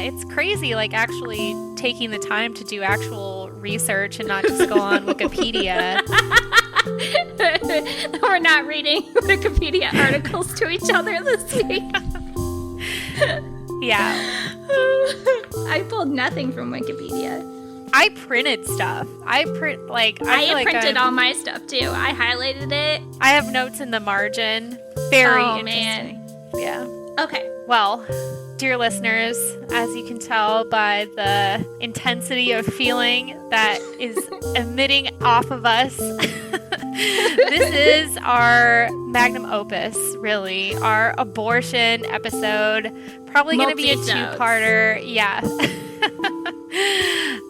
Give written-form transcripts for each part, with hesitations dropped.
it's crazy, like actually taking the time to do actual research and not just go on Wikipedia. We're not reading Wikipedia articles to each other this week. Yeah. I pulled nothing from Wikipedia. I printed stuff. I printed all my stuff too. I highlighted it. I have notes in the margin. Very interesting. Man. Yeah. Okay. Well, dear listeners, as you can tell by the intensity of feeling that is emitting off of us, this is our magnum opus, really. Our abortion episode. Probably going to be a two-parter. Yeah.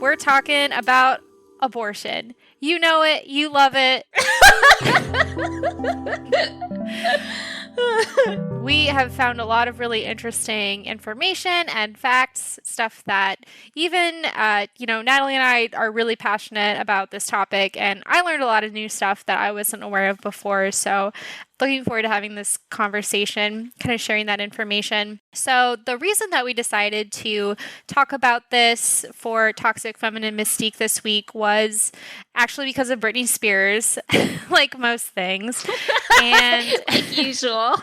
We're talking about abortion. You know it. You love it. We have found a lot of really interesting information and facts, stuff that even, Natalie and I are really passionate about this topic, and I learned a lot of new stuff that I wasn't aware of before, so looking forward to having this conversation, kind of sharing that information. So the reason that we decided to talk about this for Toxic Feminine Mystique this week was actually because of Britney Spears, like most things. And like usual.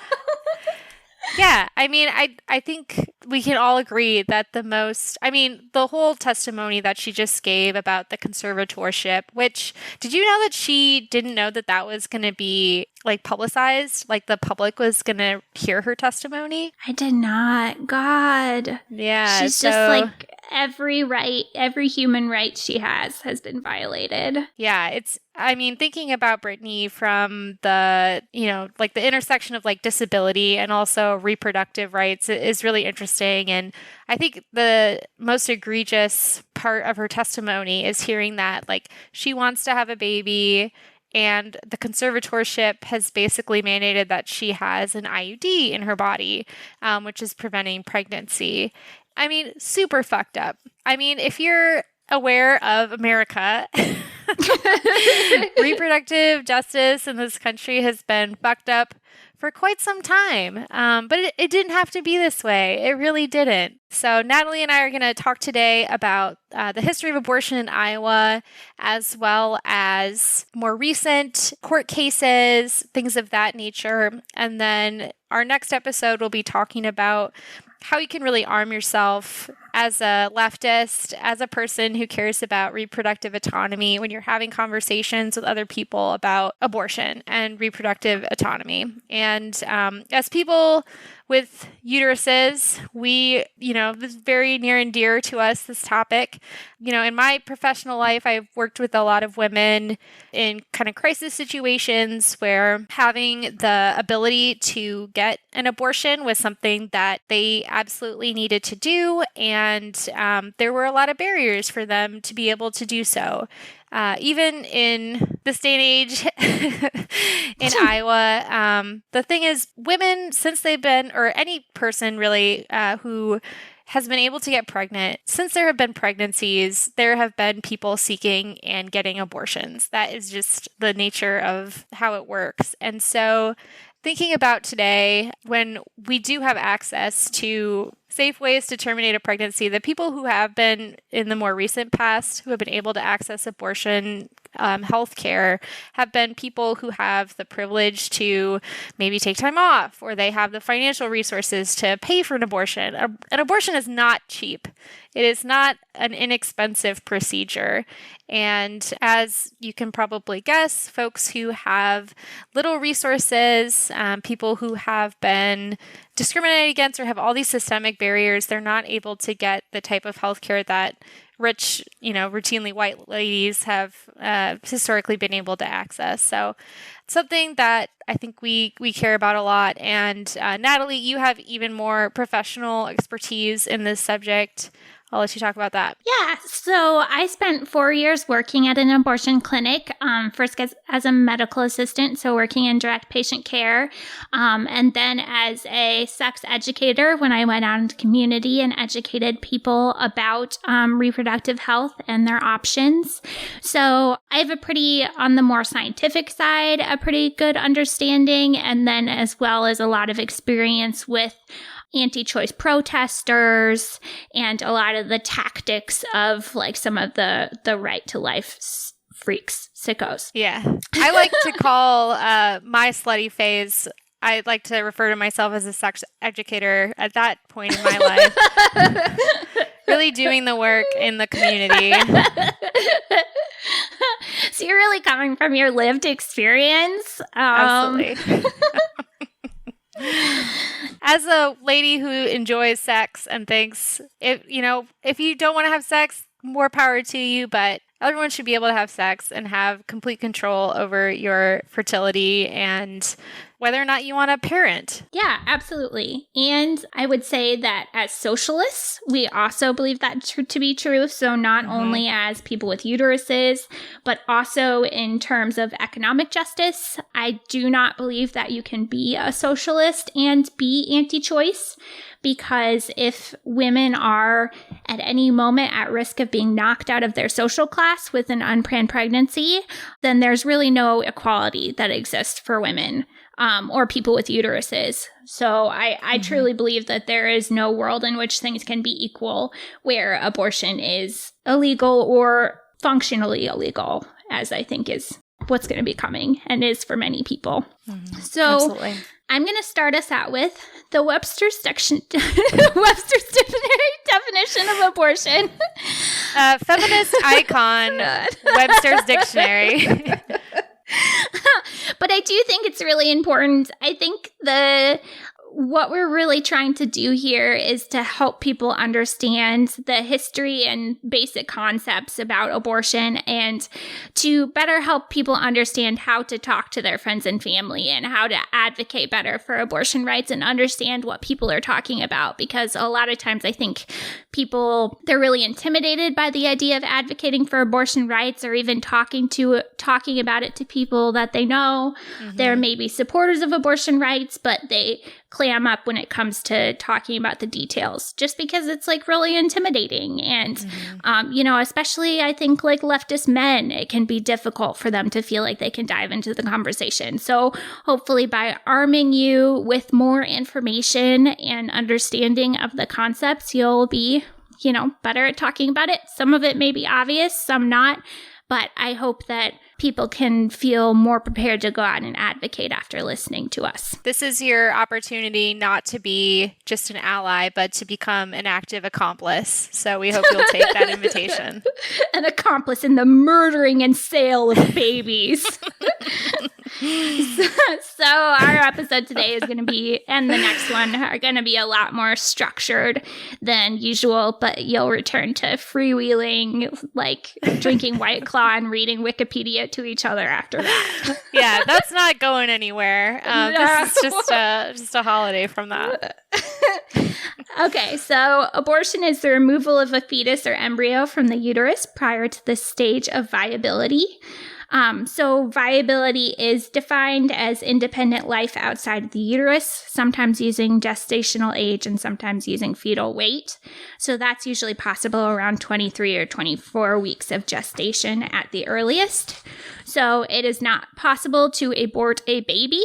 Yeah, I mean, I think we can all agree that the whole testimony that she just gave about the conservatorship, which, did you know that she didn't know that that was going to be, like, publicized? Like, the public was going to hear her testimony? I did not. God. Yeah. She's just like, every human right she has been violated. Yeah, thinking about Britney from the, like the intersection of like disability and also reproductive rights is really interesting. And I think the most egregious part of her testimony is hearing that like she wants to have a baby and the conservatorship has basically mandated that she has an IUD in her body, which is preventing pregnancy. I mean, super fucked up. I mean, if you're aware of America, reproductive justice in this country has been fucked up for quite some time. But it didn't have to be this way. It really didn't. So Natalie and I are going to talk today about the history of abortion in Iowa, as well as more recent court cases, things of that nature. And then our next episode will be talking about how you can really arm yourself as a leftist, as a person who cares about reproductive autonomy when you're having conversations with other people about abortion and reproductive autonomy. And as people with uteruses, this is very near and dear to us, this topic. In my professional life, I've worked with a lot of women in kind of crisis situations where having the ability to get an abortion was something that they absolutely needed to do. And there were a lot of barriers for them to be able to do so. Even in this day and age in Iowa, the thing is, women, since they've been, or any person really who has been able to get pregnant, since there have been pregnancies, there have been people seeking and getting abortions. That is just the nature of how it works. And so thinking about today, when we do have access to safe ways to terminate a pregnancy, the people who have been in the more recent past, who have been able to access abortion health care, have been people who have the privilege to maybe take time off, or they have the financial resources to pay for an abortion. An abortion is not cheap. It is not an inexpensive procedure. And as you can probably guess, folks who have little resources, people who have been discriminated against or have all these systemic barriers, they're not able to get the type of healthcare that rich, routinely white ladies have historically been able to access. So something that I think we care about a lot. And Natalie, you have even more professional expertise in this subject. I'll let you talk about that. Yeah, so I spent 4 years working at an abortion clinic, first as a medical assistant, so working in direct patient care, and then as a sex educator when I went out into community and educated people about reproductive health and their options. So I have on the more scientific side, a pretty good understanding, and then as well as a lot of experience with anti-choice protesters and a lot of the tactics of like some of the right to life freaks, sickos. Yeah. I like to call my slutty phase, I like to refer to myself as a sex educator at that point in my life. Really doing the work in the community. So you're really coming from your lived experience. Absolutely. As a lady who enjoys sex and thinks, if you don't want to have sex, more power to you, but everyone should be able to have sex and have complete control over your fertility and whether or not you want to parent. Yeah, absolutely. And I would say that as socialists, we also believe that to be true. So not only as people with uteruses, but also in terms of economic justice. I do not believe that you can be a socialist and be anti-choice, because if women are at any moment at risk of being knocked out of their social class with an unplanned pregnancy, then there's really no equality that exists for women. Or people with uteruses. So I truly believe that there is no world in which things can be equal where abortion is illegal or functionally illegal, as I think is what's going to be coming and is for many people. So Absolutely. I'm going to start us out with the Webster's Dictionary definition of abortion. Feminist icon, Webster's Dictionary. But I do think it's really important. I think what we're really trying to do here is to help people understand the history and basic concepts about abortion and to better help people understand how to talk to their friends and family and how to advocate better for abortion rights and understand what people are talking about. Because a lot of times I think they're really intimidated by the idea of advocating for abortion rights or even talking about it to people that they know. There may be supporters of abortion rights, but they clam up when it comes to talking about the details just because it's like really intimidating. And, especially I think like leftist men, it can be difficult for them to feel like they can dive into the conversation. So hopefully by arming you with more information and understanding of the concepts, you'll be, better at talking about it. Some of it may be obvious, some not. But I hope that people can feel more prepared to go out and advocate after listening to us. This is your opportunity not to be just an ally, but to become an active accomplice. So we hope you'll take that invitation. An accomplice in the murdering and sale of babies. So our episode today is going to be, and the next one are going to be a lot more structured than usual, but you'll return to freewheeling, like drinking White Claw and reading Wikipedia to each other after that. Yeah, that's not going anywhere. This is just a holiday from that. Okay, so abortion is the removal of a fetus or embryo from the uterus prior to the stage of viability. So viability is defined as independent life outside of the uterus, sometimes using gestational age and sometimes using fetal weight. So that's usually possible around 23 or 24 weeks of gestation at the earliest. So it is not possible to abort a baby.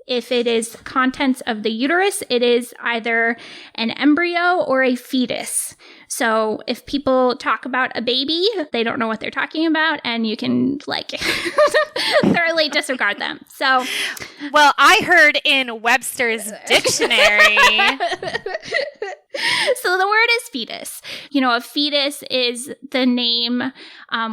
If it is contents of the uterus, it is either an embryo or a fetus. So if people talk about a baby, they don't know what they're talking about, and you can thoroughly disregard them. So, well, I heard in Webster's Dictionary. So the word is fetus. A fetus is the name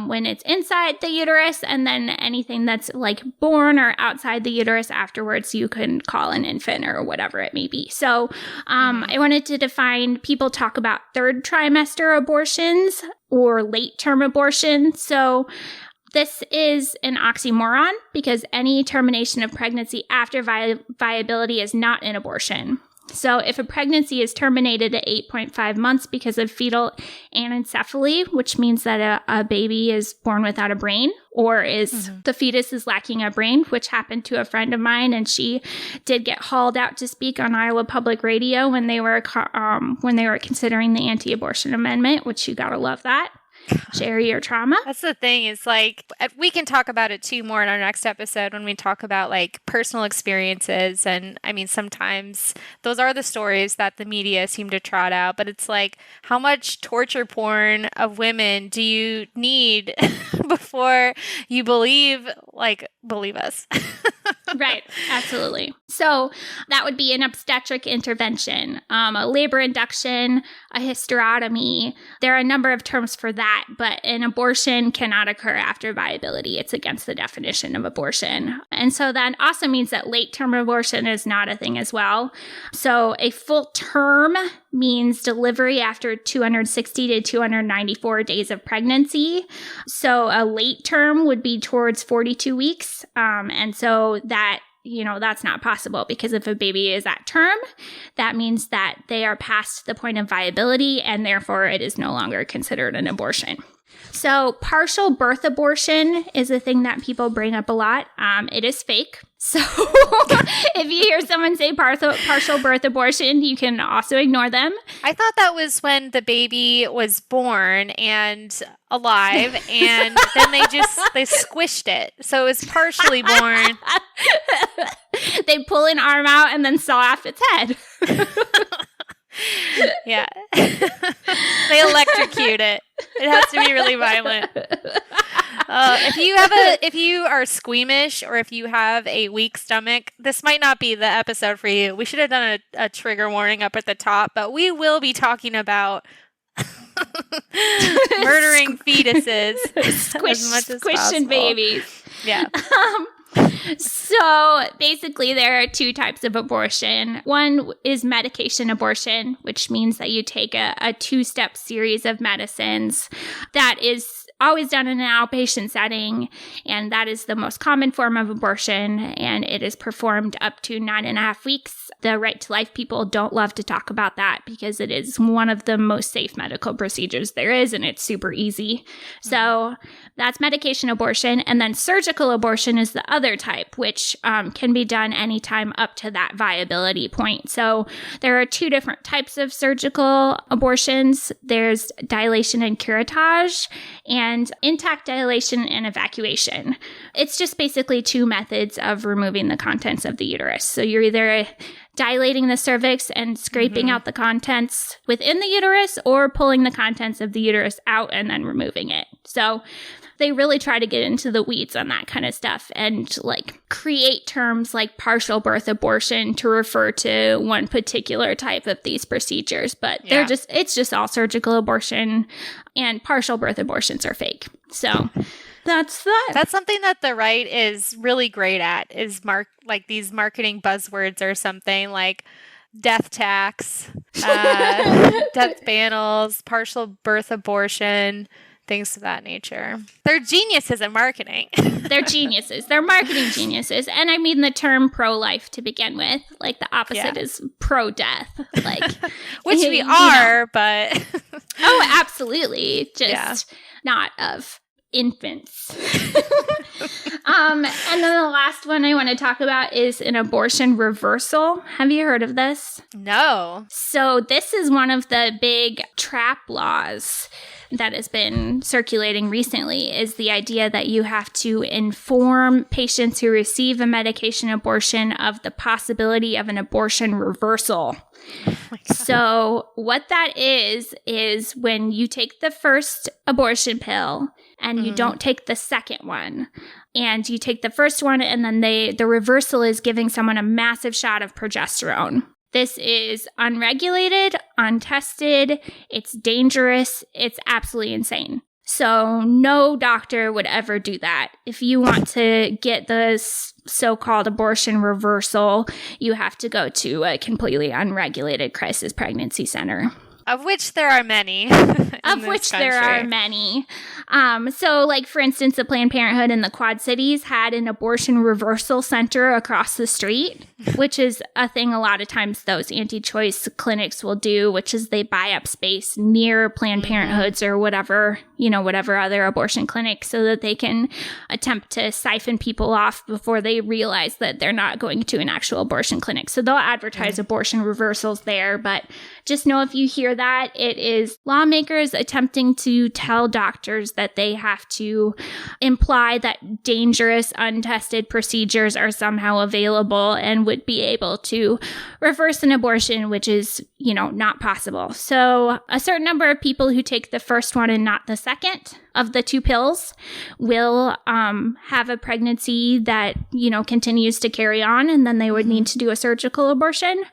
when it's inside the uterus, and then anything that's like born or outside the uterus afterwards, you can call an infant or whatever it may be. So I wanted to define, people talk about third trimester abortions or late term abortion. So this is an oxymoron because any termination of pregnancy after viability is not an abortion. So if a pregnancy is terminated at 8.5 months because of fetal anencephaly, which means that a baby is born without a brain, or the fetus is lacking a brain, which happened to a friend of mine, and she did get hauled out to speak on Iowa Public Radio when they were considering the anti-abortion amendment, which you gotta love that. share your trauma. That's the thing. It's like, we can talk about it too more in our next episode when we talk about like personal experiences. And I mean, sometimes those are the stories that the media seem to trot out, but it's like, how much torture porn of women do you need before you believe us? Right. Absolutely. So that would be an obstetric intervention, a labor induction, a hysterotomy. There are a number of terms for that, but an abortion cannot occur after viability. It's against the definition of abortion. And so that also means that late-term abortion is not a thing as well. So a full term means delivery after 260 to 294 days of pregnancy. So a late term would be towards 42 weeks. And so that, that's not possible, because if a baby is at term, that means that they are past the point of viability, and therefore it is no longer considered an abortion. So partial birth abortion is a thing that people bring up a lot. It is fake. So if you hear someone say partial birth abortion, you can also ignore them. I thought that was when the baby was born and alive, and then they squished it. So it was partially born. They pull an arm out and then saw off its head. Yeah. They electrocute it. It has to be really violent. If you are squeamish, or if you have a weak stomach, this might not be the episode for you. We should have done a trigger warning up at the top, but we will be talking about murdering fetuses as much as squishing possible. Babies. Yeah. So basically there are two types of abortion. One is medication abortion, which means that you take a two-step series of medicines. That is always done in an outpatient setting, and that is the most common form of abortion, and it is performed up to 9.5 weeks. The Right to Life people don't love to talk about that because it is one of the most safe medical procedures there is, and it's super easy. So that's medication abortion. And then surgical abortion is the other type, which can be done anytime up to that viability point. So there are two different types of surgical abortions. There's dilation and curettage, and intact dilation and evacuation. It's just basically two methods of removing the contents of the uterus. So you're either dilating the cervix and scraping out the contents within the uterus, or pulling the contents of the uterus out and then removing it. So they really try to get into the weeds on that kind of stuff and create terms like partial birth abortion to refer to one particular type of these procedures. But it's just all surgical abortion, and partial birth abortions are fake. So that's that. That's something that the right is really great at, is these marketing buzzwords or something like death tax, death panels, partial birth abortion, things of that nature. They're geniuses at marketing. They're geniuses. They're marketing geniuses. And I mean the term pro-life to begin with. The opposite is pro-death. Which we are, but... Oh, absolutely. Just not of infants. And then the last one I want to talk about is an abortion reversal. Have you heard of this? No. So this is one of the big trap laws that has been circulating recently, is the idea that you have to inform patients who receive a medication abortion of the possibility of an abortion reversal. Oh my God. So what that is when you take the first abortion pill and you don't take the second one, and you take the first one and then the reversal is giving someone a massive shot of progesterone. This is unregulated, untested, it's dangerous, it's absolutely insane. So no doctor would ever do that. If you want to get the so-called abortion reversal, you have to go to a completely unregulated crisis pregnancy center. Of which there are many. Of which there are many. So, for instance, the Planned Parenthood in the Quad Cities had an abortion reversal center across the street, which is a thing a lot of times those anti-choice clinics will do, which is they buy up space near Planned Parenthoods or whatever, whatever other abortion clinic so that they can attempt to siphon people off before they realize that they're not going to an actual abortion clinic. So they'll advertise abortion reversals there. But just know if you hear that, it is lawmakers attempting to tell doctors that they have to imply that dangerous, untested procedures are somehow available and would be able to reverse an abortion, which is, not possible. So a certain number of people who take the first one and not the second of the 2 pills will have a pregnancy that, continues to carry on, and then they would need to do a surgical abortion.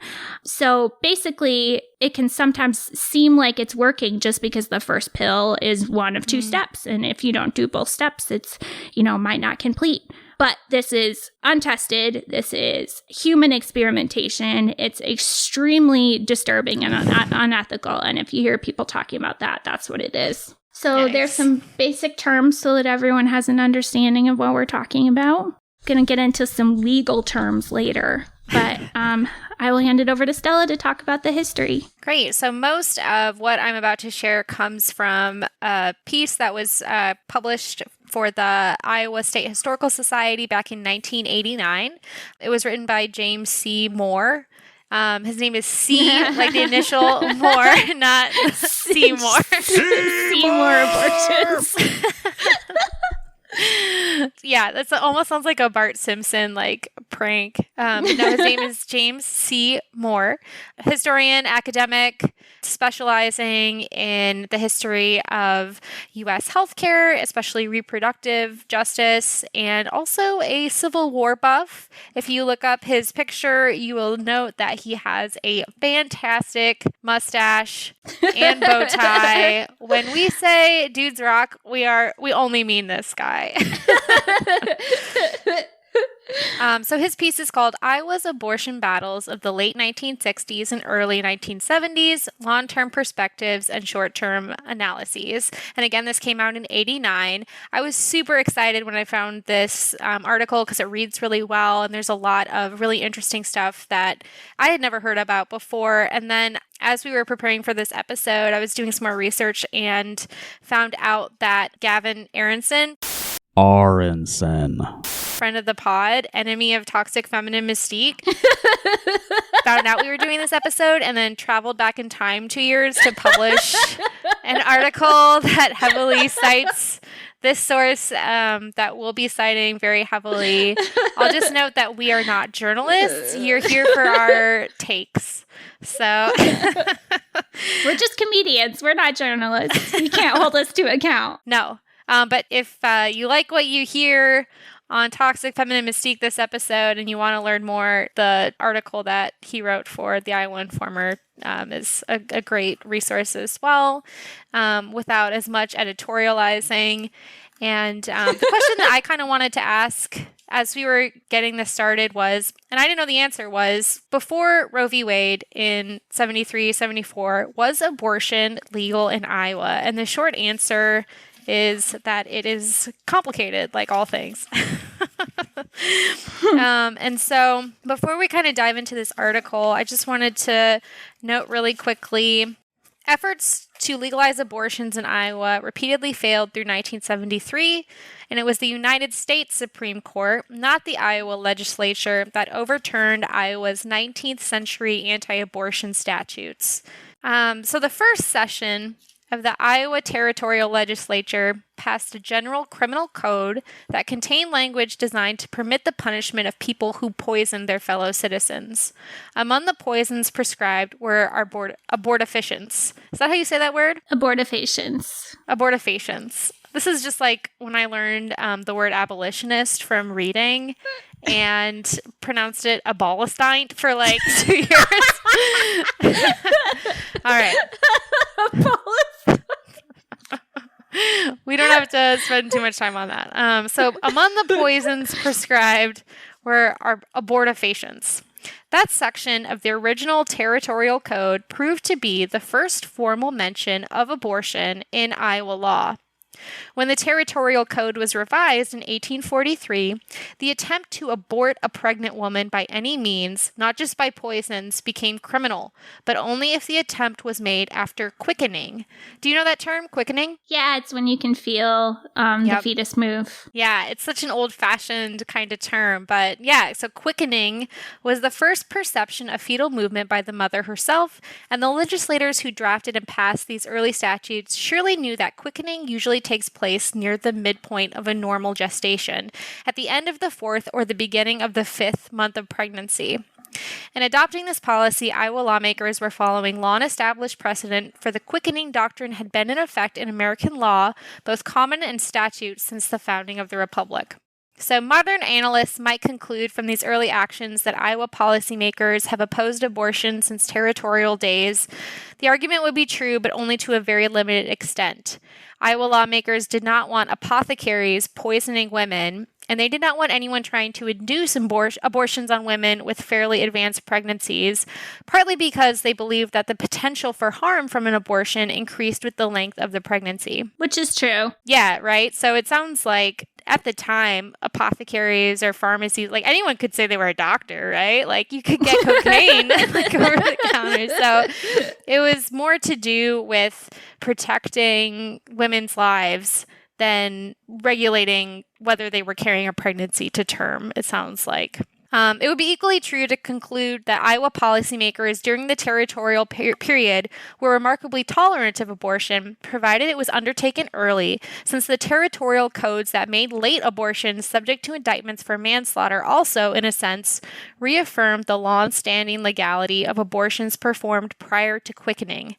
So basically, it can sometimes seem like it's working just because the first pill is one of 2 steps. And if you don't do both steps, it's, might not complete. But this is untested. This is human experimentation. It's extremely disturbing and unethical. And if you hear people talking about that, that's what it is. So There's some basic terms so that everyone has an understanding of what we're talking about. Going to get into some legal terms later, but I will hand it over to Stella to talk about the history. Great. So most of what I'm about to share comes from a piece that was published for the Iowa State Historical Society back in 1989. It was written by James C. Moore. His name is C, like the initial Moore, not Seymour. Seymour abortions. Yeah, that almost sounds like a Bart Simpson prank. No, his name is James C. Moore, historian, academic, specializing in the history of U.S. healthcare, especially reproductive justice, and also a Civil War buff. If you look up his picture, you will note that he has a fantastic mustache and bow tie. When we say dudes rock, we only mean this guy. So his piece is called Iowa's Abortion Battles of the Late 1960s and Early 1970s, Long-Term Perspectives and Short-Term Analyses. And again, this came out in 89. I was super excited when I found this article because it reads really well, and there's a lot of really interesting stuff that I had never heard about before. And then as we were preparing for this episode, I was doing some more research and found out that Gavin Aronson, friend of the pod, enemy of toxic feminine Mystique, found out we were doing this episode and then traveled back in time 2 years to publish an article that heavily cites this source that we'll be citing very heavily. I'll just note that we are not journalists. You're here for our takes. So we're just comedians. We're not journalists. You can't hold us to account. No. But if you like what you hear on Toxic Feminine Mystique this episode and you want to learn more, the article that he wrote for the Iowa Informer is a great resource as well, without as much editorializing. And the question that I kind of wanted to ask as we were getting this started was, and I didn't know the answer, was before Roe v. Wade in 73, 74, was abortion legal in Iowa? And the short answer is that it is complicated, like all things. And so before we kind of dive into this article, I just wanted to note really quickly, efforts to legalize abortions in Iowa repeatedly failed through 1973, and it was the United States Supreme Court, not the Iowa legislature, that overturned Iowa's 19th century anti-abortion statutes. So the first session of the Iowa Territorial Legislature passed a general criminal code that contained language designed to permit the punishment of people who poisoned their fellow citizens. Among the poisons prescribed were abortifacients. Is that how you say that word? Abortifacients. Abortifacients. This is just like when I learned the word abolitionist from reading and pronounced it abolistine for like 2 years. All right. We don't have to spend too much time on that. So among the poisons prescribed were abortifacients. That section of the original territorial code proved to be the first formal mention of abortion in Iowa law. When the Territorial Code was revised in 1843, the attempt to abort a pregnant woman by any means, not just by poisons, became criminal, but only if the attempt was made after quickening. Do you know that term, quickening? Yeah, it's when you can feel the fetus move. Yeah, it's such an old-fashioned kind of term, but yeah, so quickening was the first perception of fetal movement by the mother herself, and the legislators who drafted and passed these early statutes surely knew that quickening usually takes place near the midpoint of a normal gestation, at the end of the 4th or the beginning of the 5th month of pregnancy. In adopting this policy, Iowa lawmakers were following long-established precedent, for the quickening doctrine had been in effect in American law, both common and statute, since the founding of the Republic. So modern analysts might conclude from these early actions that Iowa policymakers have opposed abortion since territorial days. The argument would be true, but only to a very limited extent. Iowa lawmakers did not want apothecaries poisoning women, and they did not want anyone trying to induce abortions on women with fairly advanced pregnancies, partly because they believed that the potential for harm from an abortion increased with the length of the pregnancy. Which is true. Yeah, right? So it sounds like at the time, apothecaries or pharmacies, like anyone could say they were a doctor, right? Like you could get cocaine like over the counter. So it was more to do with protecting women's lives than regulating whether they were carrying a pregnancy to term, it sounds like. It would be equally true to conclude that Iowa policymakers during the territorial period were remarkably tolerant of abortion, provided it was undertaken early, since the territorial codes that made late abortions subject to indictments for manslaughter also, in a sense, reaffirmed the long-standing legality of abortions performed prior to quickening.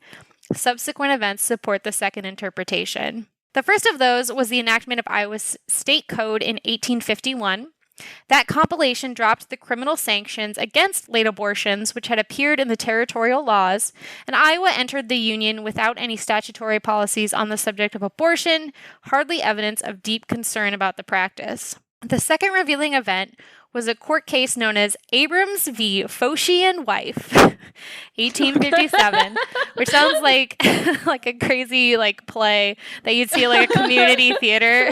Subsequent events support the second interpretation. The first of those was the enactment of Iowa's state code in 1851. That compilation dropped the criminal sanctions against late abortions, which had appeared in the territorial laws, and Iowa entered the Union without any statutory policies on the subject of abortion, hardly evidence of deep concern about the practice. The second revealing event was a court case known as Abrams v. Foshee and Wife, 1857, which sounds like like a crazy play that you'd see at a community theater.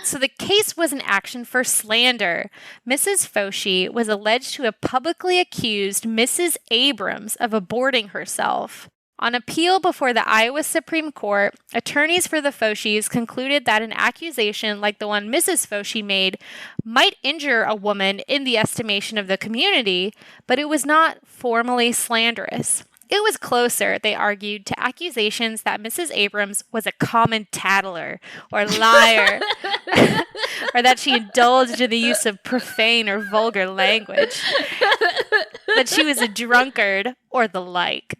So the case was an action for slander. Mrs. Foshee was alleged to have publicly accused Mrs. Abrams of aborting herself. On appeal before the Iowa Supreme Court, attorneys for the Foshees concluded that an accusation like the one Mrs. Foshee made might injure a woman in the estimation of the community, but it was not formally slanderous. It was closer, they argued, to accusations that Mrs. Abrams was a common tattler or liar, or that she indulged in the use of profane or vulgar language, that she was a drunkard, or the like.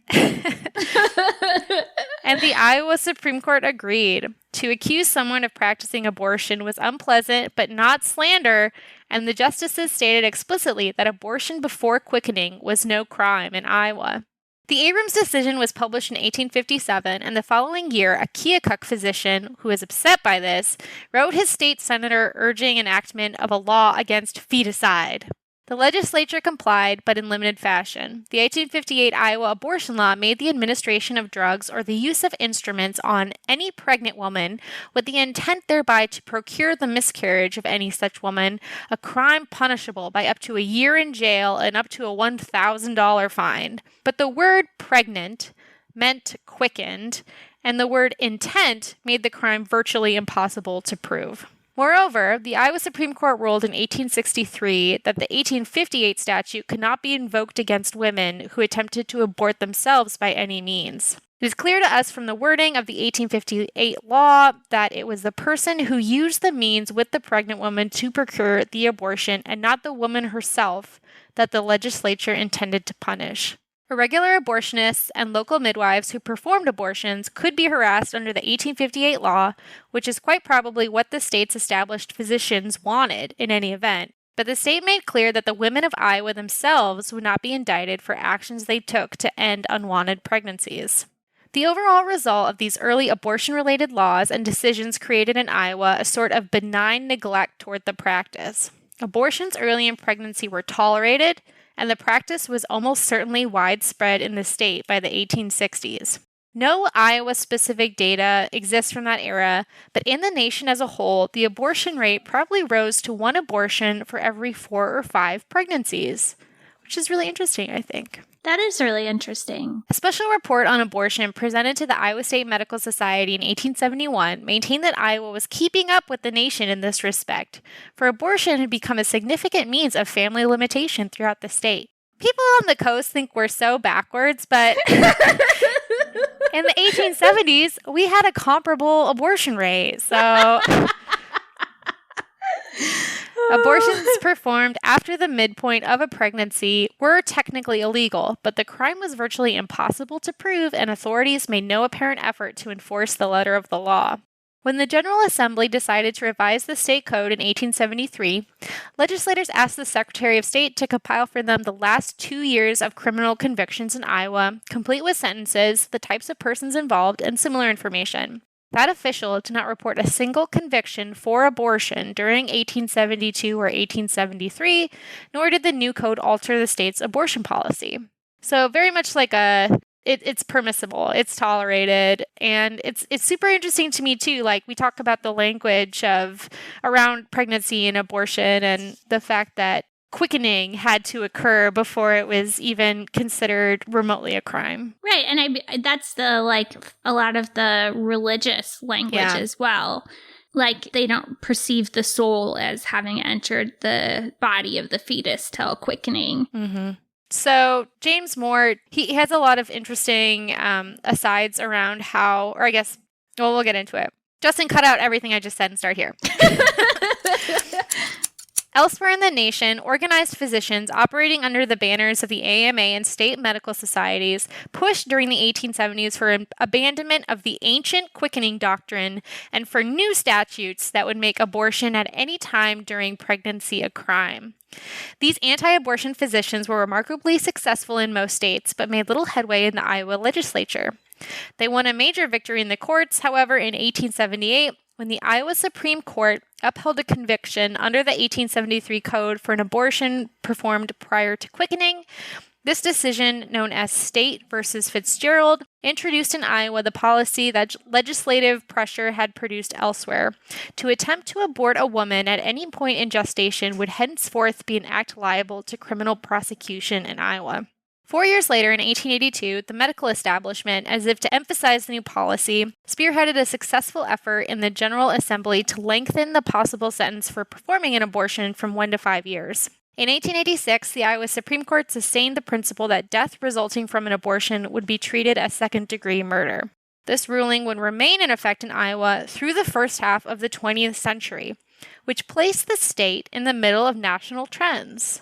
And the Iowa Supreme Court agreed. To accuse someone of practicing abortion was unpleasant, but not slander, and the justices stated explicitly that abortion before quickening was no crime in Iowa. The Abrams decision was published in 1857, and the following year, a Keokuk physician, who was upset by this, wrote his state senator urging enactment of a law against feticide. The legislature complied, but in limited fashion. The 1858 Iowa abortion law made the administration of drugs or the use of instruments on any pregnant woman, with the intent thereby to procure the miscarriage of any such woman, a crime punishable by up to a year in jail and up to a $1,000 fine. But the word pregnant meant quickened, and the word intent made the crime virtually impossible to prove. Moreover, the Iowa Supreme Court ruled in 1863 that the 1858 statute could not be invoked against women who attempted to abort themselves by any means. It is clear to us from the wording of the 1858 law that it was the person who used the means with the pregnant woman to procure the abortion and not the woman herself that the legislature intended to punish. Irregular abortionists and local midwives who performed abortions could be harassed under the 1858 law, which is quite probably what the state's established physicians wanted in any event. But the state made clear that the women of Iowa themselves would not be indicted for actions they took to end unwanted pregnancies. The overall result of these early abortion-related laws and decisions created in Iowa a sort of benign neglect toward the practice. Abortions early in pregnancy were tolerated, and the practice was almost certainly widespread in the state by the 1860s. No Iowa-specific data exists from that era, but in the nation as a whole, the abortion rate probably rose to 1 abortion for every 4 or 5 pregnancies, which is really interesting, I think. That is really interesting. A special report on abortion presented to the Iowa State Medical Society in 1871 maintained that Iowa was keeping up with the nation in this respect, for abortion had become a significant means of family limitation throughout the state. People on the coast think we're so backwards, but in the 1870s, we had a comparable abortion rate, so... Abortions performed after the midpoint of a pregnancy were technically illegal, but the crime was virtually impossible to prove, and authorities made no apparent effort to enforce the letter of the law. When the General Assembly decided to revise the state code in 1873, legislators asked the Secretary of State to compile for them the last 2 years of criminal convictions in Iowa, complete with sentences, the types of persons involved, and similar information. That official did not report a single conviction for abortion during 1872 or 1873, nor did the new code alter the state's abortion policy. So very much like it's permissible, it's tolerated, and it's super interesting to me too. Like, we talk about the language of around pregnancy and abortion and the fact that quickening had to occur before it was even considered remotely a crime. Right, and that's a lot of the religious language as well. Like, they don't perceive the soul as having entered the body of the fetus till quickening. Mm-hmm. So James Moore, he has a lot of interesting asides around how, or I guess, well, we'll get into it. Justin, cut out everything I just said and start here. Elsewhere in the nation, organized physicians operating under the banners of the AMA and state medical societies pushed during the 1870s for an abandonment of the ancient quickening doctrine and for new statutes that would make abortion at any time during pregnancy a crime. These anti-abortion physicians were remarkably successful in most states, but made little headway in the Iowa legislature. They won a major victory in the courts, however, in 1878, when the Iowa Supreme Court upheld a conviction under the 1873 code for an abortion performed prior to quickening. This decision, known as State versus Fitzgerald, introduced in Iowa the policy that legislative pressure had produced elsewhere. To attempt to abort a woman at any point in gestation would henceforth be an act liable to criminal prosecution in Iowa. 4 years later, in 1882, the medical establishment, as if to emphasize the new policy, spearheaded a successful effort in the General Assembly to lengthen the possible sentence for performing an abortion from 1 to 5 years. In 1886, the Iowa Supreme Court sustained the principle that death resulting from an abortion would be treated as second-degree murder. This ruling would remain in effect in Iowa through the first half of the 20th century, which placed the state in the middle of national trends.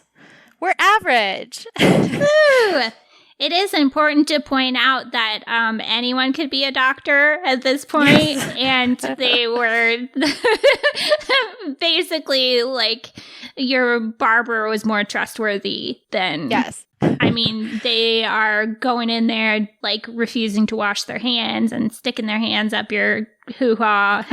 We're average. Ooh, it is important to point out that anyone could be a doctor at this point, and they were basically like your barber was more trustworthy than. Yes. I mean, they are going in there like refusing to wash their hands and sticking their hands up your hoo-ha.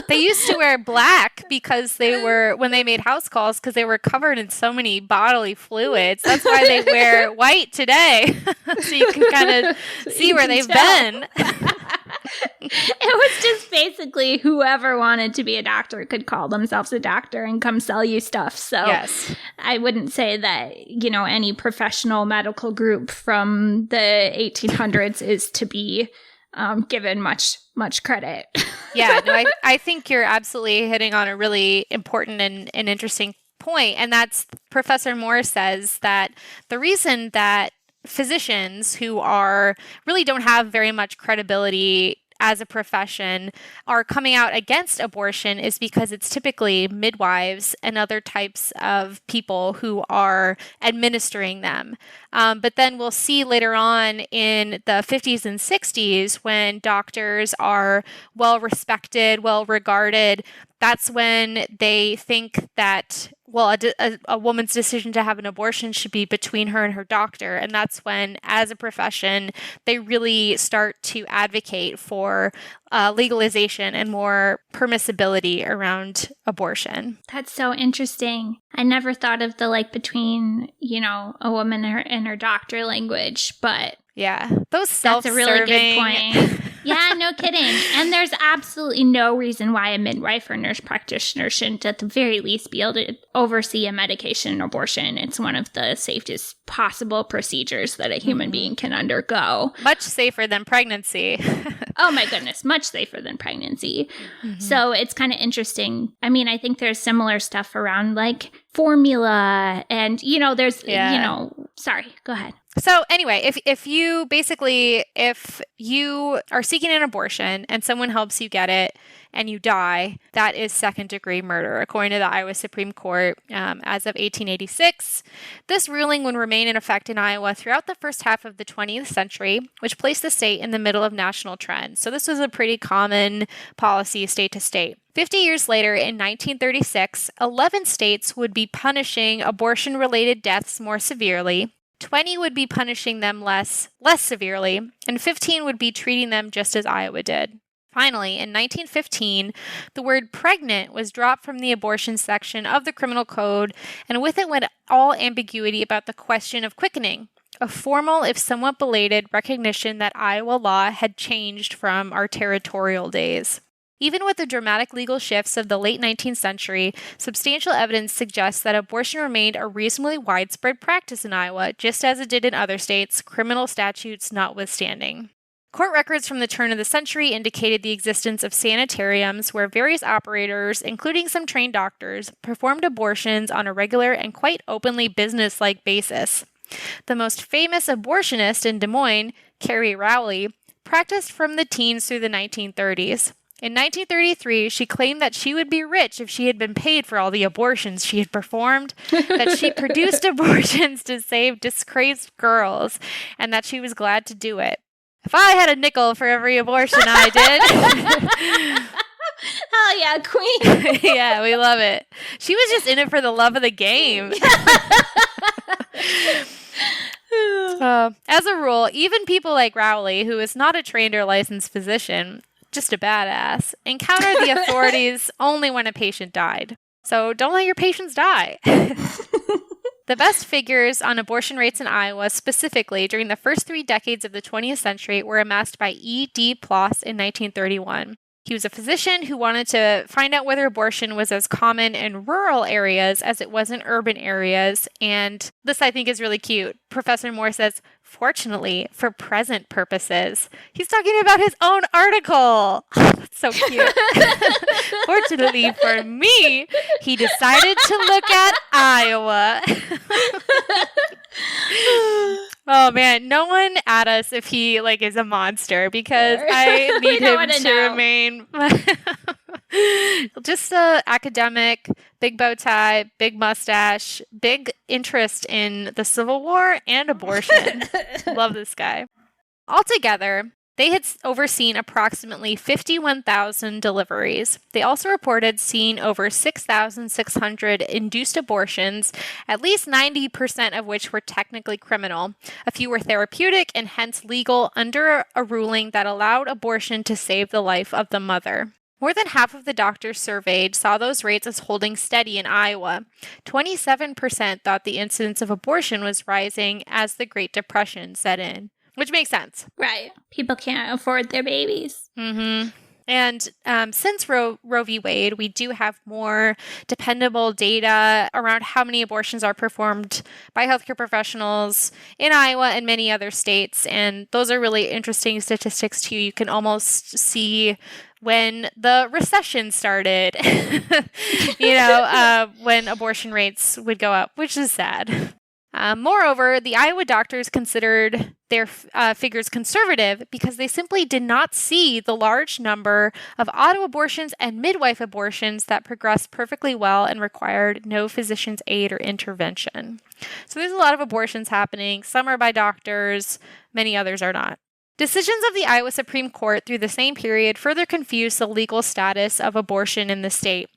They used to wear black because when they made house calls, because they were covered in so many bodily fluids. That's why they wear white today. So you can kind of see where they've been. It was just basically whoever wanted to be a doctor could call themselves a doctor and come sell you stuff. So yes. I wouldn't say that, any professional medical group from the 1800s is to be given much credit. Yeah, no, I think you're absolutely hitting on a really important and interesting point. And that's Professor Moore says that the reason that physicians who really don't have very much credibility as a profession are coming out against abortion is because it's typically midwives and other types of people who are administering them. But then we'll see later on in the 50s and 60s when doctors are well respected, well regarded, that's when they think that, well, a woman's decision to have an abortion should be between her and her doctor. And that's when, as a profession, they really start to advocate for legalization and more permissibility around abortion. That's so interesting. I never thought of the between, a woman and her doctor language, but Yeah. Those That's a really good self-serving. point. Yeah, no kidding. And there's absolutely no reason why a midwife or nurse practitioner shouldn't at the very least be able to oversee a medication abortion. It's one of the safest possible procedures that a human being can undergo. Much safer than pregnancy. Oh my goodness, much safer than pregnancy. So it's kind of interesting. I mean, I think there's similar stuff around like formula and, there's, sorry, go ahead. So anyway, if you are seeking an abortion and someone helps you get it and you die, that is second-degree murder, according to the Iowa Supreme Court as of 1886. This ruling would remain in effect in Iowa throughout the first half of the 20th century, which placed the state in the middle of national trends. So this was a pretty common policy state to state. 50 years later, in 1936, 11 states would be punishing abortion-related deaths more severely. 20 would be punishing them less severely, and 15 would be treating them just as Iowa did. Finally, in 1915, the word pregnant was dropped from the abortion section of the criminal code, and with it went all ambiguity about the question of quickening, a formal, if somewhat belated, recognition that Iowa law had changed from our territorial days. Even with the dramatic legal shifts of the late 19th century, substantial evidence suggests that abortion remained a reasonably widespread practice in Iowa, just as it did in other states, criminal statutes notwithstanding. Court records from the turn of the century indicated the existence of sanitariums where various operators, including some trained doctors, performed abortions on a regular and quite openly business-like basis. The most famous abortionist in Des Moines, Carrie Rowley, practiced from the teens through the 1930s. In 1933, she claimed that she would be rich if she had been paid for all the abortions she had performed, that she produced abortions to save disgraced girls, and that she was glad to do it. If I had a nickel for every abortion I did. Hell yeah, queen. Yeah, we love it. She was just in it for the love of the game. As a rule, even people like Rowley, who is not a trained or licensed physician, just a badass, encountered the authorities only when a patient died. So don't let your patients die. The best figures on abortion rates in Iowa, specifically during the first 3 decades of the 20th century, were amassed by E.D. Ploss in 1931. He was a physician who wanted to find out whether abortion was as common in rural areas as it was in urban areas. And this, I think, is really cute. Professor Moore says, fortunately, for present purposes. He's talking about his own article. That's so cute. Fortunately for me, he decided to look at Iowa. Oh man, no one at us if he is a monster, because I need him to remain just a academic, big bow tie, big mustache, big interest in the Civil War and abortion. Love this guy. Altogether, they had overseen approximately 51,000 deliveries. They also reported seeing over 6,600 induced abortions, at least 90% of which were technically criminal. A few were therapeutic and hence legal under a ruling that allowed abortion to save the life of the mother. More than half of the doctors surveyed saw those rates as holding steady in Iowa. 27% thought the incidence of abortion was rising as the Great Depression set in. Which makes sense. Right. People can't afford their babies. Mm-hmm. And since Roe v. Wade, we do have more dependable data around how many abortions are performed by healthcare professionals in Iowa and many other states. And those are really interesting statistics, too. You can almost see when the recession started, when abortion rates would go up, which is sad. Moreover, the Iowa doctors considered their figures conservative because they simply did not see the large number of auto abortions and midwife abortions that progressed perfectly well and required no physician's aid or intervention. So there's a lot of abortions happening. Some are by doctors, many others are not. Decisions of the Iowa Supreme Court through the same period further confused the legal status of abortion in the state.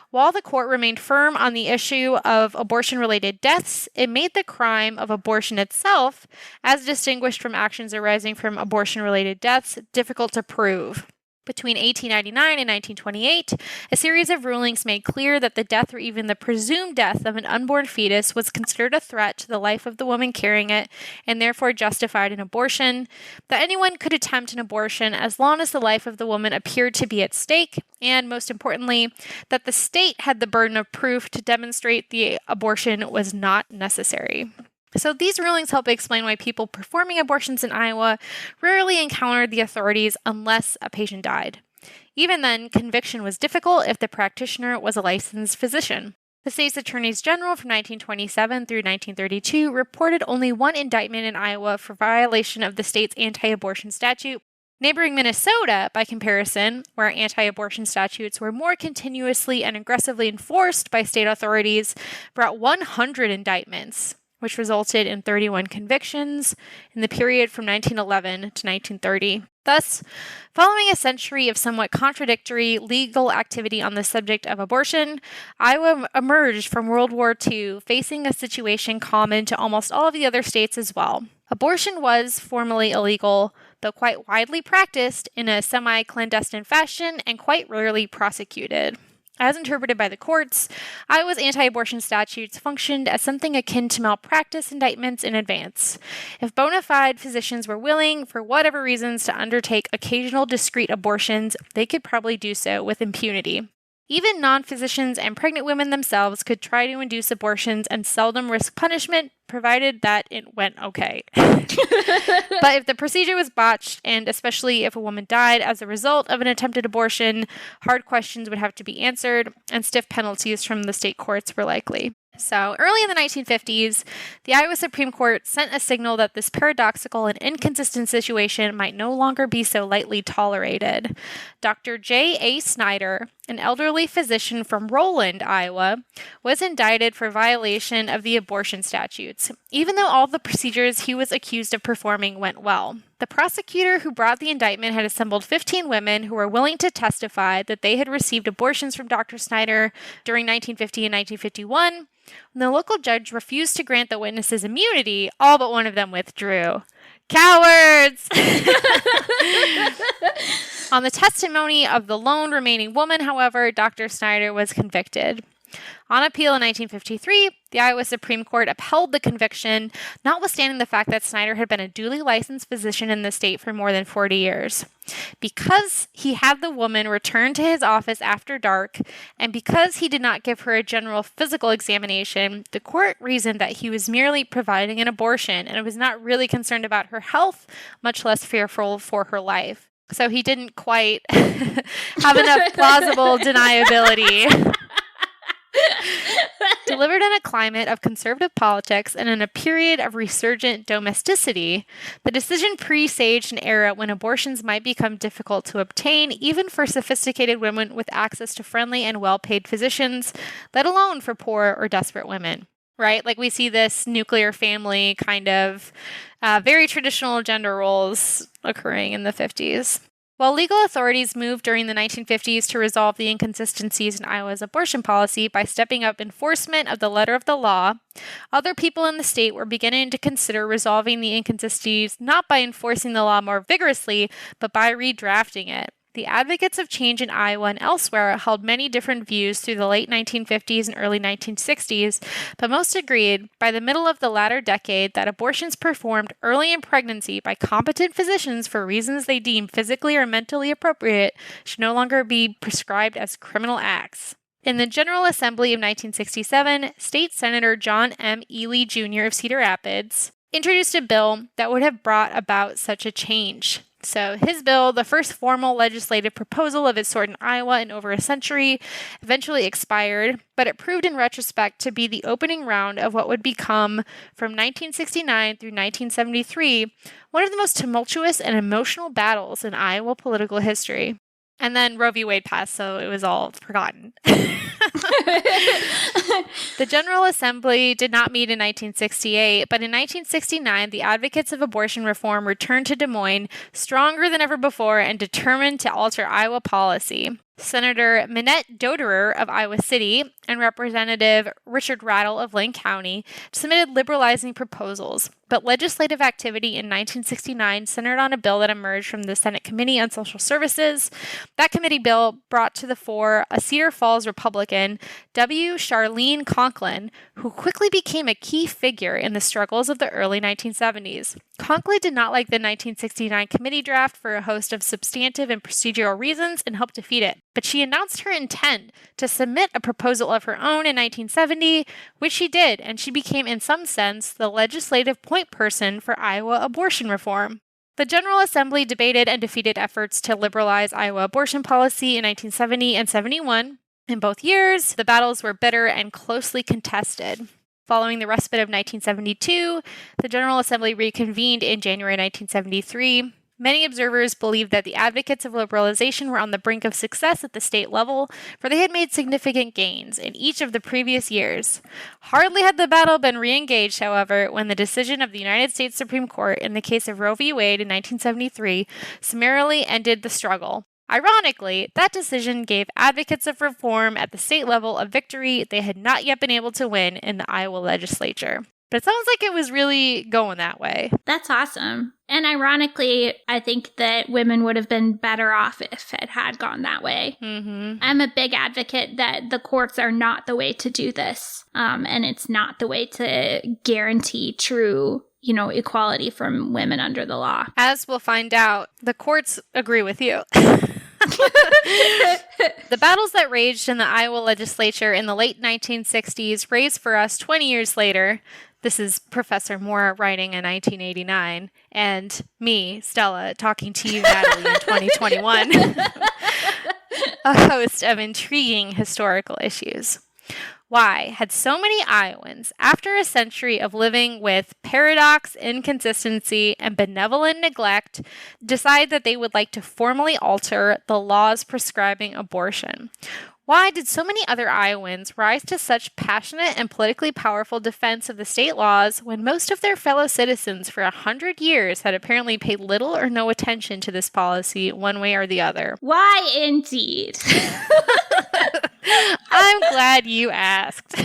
While the court remained firm on the issue of abortion-related deaths, it made the crime of abortion itself, as distinguished from actions arising from abortion-related deaths, difficult to prove. Between 1899 and 1928, a series of rulings made clear that the death or even the presumed death of an unborn fetus was considered a threat to the life of the woman carrying it and therefore justified an abortion, that anyone could attempt an abortion as long as the life of the woman appeared to be at stake, and most importantly, that the state had the burden of proof to demonstrate the abortion was not necessary. So these rulings help explain why people performing abortions in Iowa rarely encountered the authorities unless a patient died. Even then, conviction was difficult if the practitioner was a licensed physician. The state's attorneys general from 1927 through 1932 reported only one indictment in Iowa for violation of the state's anti-abortion statute. Neighboring Minnesota, by comparison, where anti-abortion statutes were more continuously and aggressively enforced by state authorities, brought 100 indictments, which resulted in 31 convictions in the period from 1911 to 1930. Thus, following a century of somewhat contradictory legal activity on the subject of abortion, Iowa emerged from World War II facing a situation common to almost all of the other states as well. Abortion was formally illegal, though quite widely practiced in a semi-clandestine fashion and quite rarely prosecuted. As interpreted by the courts, Iowa's anti-abortion statutes functioned as something akin to malpractice indictments in advance. If bona fide physicians were willing, for whatever reasons, to undertake occasional discreet abortions, they could probably do so with impunity. Even non-physicians and pregnant women themselves could try to induce abortions and seldom risk punishment, provided that it went okay. But if the procedure was botched, and especially if a woman died as a result of an attempted abortion, hard questions would have to be answered, and stiff penalties from the state courts were likely. So, early in the 1950s, the Iowa Supreme Court sent a signal that this paradoxical and inconsistent situation might no longer be so lightly tolerated. Dr. J.A. Snyder, an elderly physician from Roland, Iowa, was indicted for violation of the abortion statutes, even though all the procedures he was accused of performing went well. The prosecutor who brought the indictment had assembled 15 women who were willing to testify that they had received abortions from Dr. Snyder during 1950 and 1951. When the local judge refused to grant the witnesses immunity, all but one of them withdrew. Cowards! On the testimony of the lone remaining woman, however, Dr. Snyder was convicted. On appeal in 1953, the Iowa Supreme Court upheld the conviction, notwithstanding the fact that Snyder had been a duly licensed physician in the state for more than 40 years. Because he had the woman return to his office after dark, and because he did not give her a general physical examination, the court reasoned that he was merely providing an abortion and was not really concerned about her health, much less fearful for her life. So he didn't quite have enough plausible deniability. Delivered in a climate of conservative politics and in a period of resurgent domesticity, the decision presaged an era when abortions might become difficult to obtain, even for sophisticated women with access to friendly and well-paid physicians, let alone for poor or desperate women. Right? Like we see this nuclear family kind of very traditional gender roles occurring in the 50s. While legal authorities moved during the 1950s to resolve the inconsistencies in Iowa's abortion policy by stepping up enforcement of the letter of the law, other people in the state were beginning to consider resolving the inconsistencies not by enforcing the law more vigorously, but by redrafting it. The advocates of change in Iowa and elsewhere held many different views through the late 1950s and early 1960s, but most agreed by the middle of the latter decade that abortions performed early in pregnancy by competent physicians for reasons they deemed physically or mentally appropriate should no longer be prescribed as criminal acts. In the General Assembly of 1967, State Senator John M. Ely Jr. of Cedar Rapids introduced a bill that would have brought about such a change. So his bill, the first formal legislative proposal of its sort in Iowa in over a century, eventually expired, but it proved in retrospect to be the opening round of what would become, from 1969 through 1973, one of the most tumultuous and emotional battles in Iowa political history. And then Roe v. Wade passed, so it was all forgotten. The General Assembly did not meet in 1968, but in 1969, the advocates of abortion reform returned to Des Moines, stronger than ever before and determined to alter Iowa policy. Senator Minette Doderer of Iowa City and Representative Richard Rattle of Lane County submitted liberalizing proposals, but legislative activity in 1969 centered on a bill that emerged from the Senate Committee on Social Services. That committee bill brought to the fore a Cedar Falls Republican, W. Charlene Conklin, who quickly became a key figure in the struggles of the early 1970s. Conklin did not like the 1969 committee draft for a host of substantive and procedural reasons and helped defeat it. But she announced her intent to submit a proposal of her own in 1970, which she did, and she became, in some sense, the legislative point person for Iowa abortion reform. The General Assembly debated and defeated efforts to liberalize Iowa abortion policy in 1970 and 71. In both years, the battles were bitter and closely contested. Following the respite of 1972, the General Assembly reconvened in January 1973. Many observers believed that the advocates of liberalization were on the brink of success at the state level, for they had made significant gains in each of the previous years. Hardly had the battle been re-engaged, however, when the decision of the United States Supreme Court in the case of Roe v. Wade in 1973 summarily ended the struggle. Ironically, that decision gave advocates of reform at the state level a victory they had not yet been able to win in the Iowa legislature. But it sounds like it was really going that way. That's awesome. And ironically, I think that women would have been better off if it had gone that way. Mm-hmm. I'm a big advocate that the courts are not the way to do this. And it's not the way to guarantee true, equality from women under the law. As we'll find out, the courts agree with you. The battles that raged in the Iowa legislature in the late 1960s raised for us 20 years later. This is Professor Moore writing in 1989, and me, Stella, talking to you, Natalie, in 2021. A host of intriguing historical issues. Why had so many Iowans, after a century of living with paradox, inconsistency, and benevolent neglect, decide that they would like to formally alter the laws prescribing abortion? Why did so many other Iowans rise to such passionate and politically powerful defense of the state laws when most of their fellow citizens for 100 years had apparently paid little or no attention to this policy one way or the other? Why indeed? I'm glad you asked.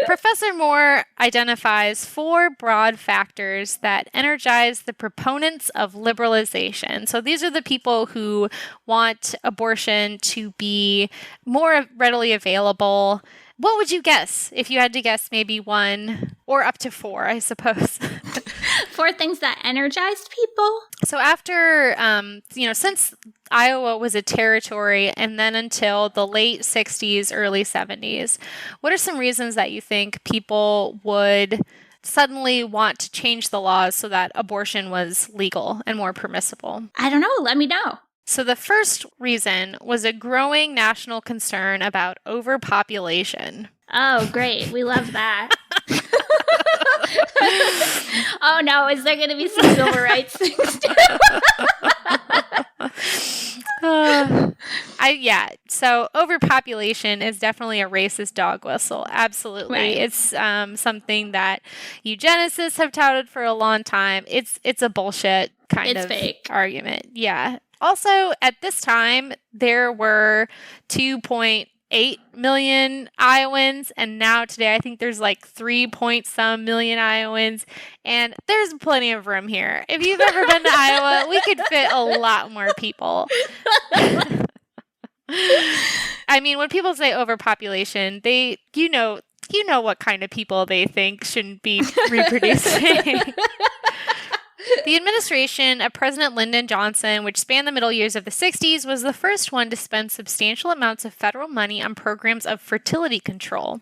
Professor Moore identifies 4 broad factors that energize the proponents of liberalization. So these are the people who want abortion to be more readily available. What would you guess if you had to guess maybe 1 or up to 4, I suppose? 4 things that energized people? So after, since Iowa was a territory and then until the late 60s, early 70s, what are some reasons that you think people would suddenly want to change the laws so that abortion was legal and more permissible? I don't know. Let me know. So the first reason was a growing national concern about overpopulation. Oh, great. We love that. Oh, no. Is there going to be some civil rights things too? So overpopulation is definitely a racist dog whistle. Absolutely. Right. It's something that eugenicists have touted for a long time. It's a bullshit kind of fake argument. Yeah. Also, at this time, there were 2.8 million Iowans, and now today I think there's like 3-point-some million Iowans, and there's plenty of room here. If you've ever been to Iowa, we could fit a lot more people. I mean, when people say overpopulation, you know what kind of people they think shouldn't be reproducing. The administration of President Lyndon Johnson, which spanned the middle years of the 60s, was the first one to spend substantial amounts of federal money on programs of fertility control.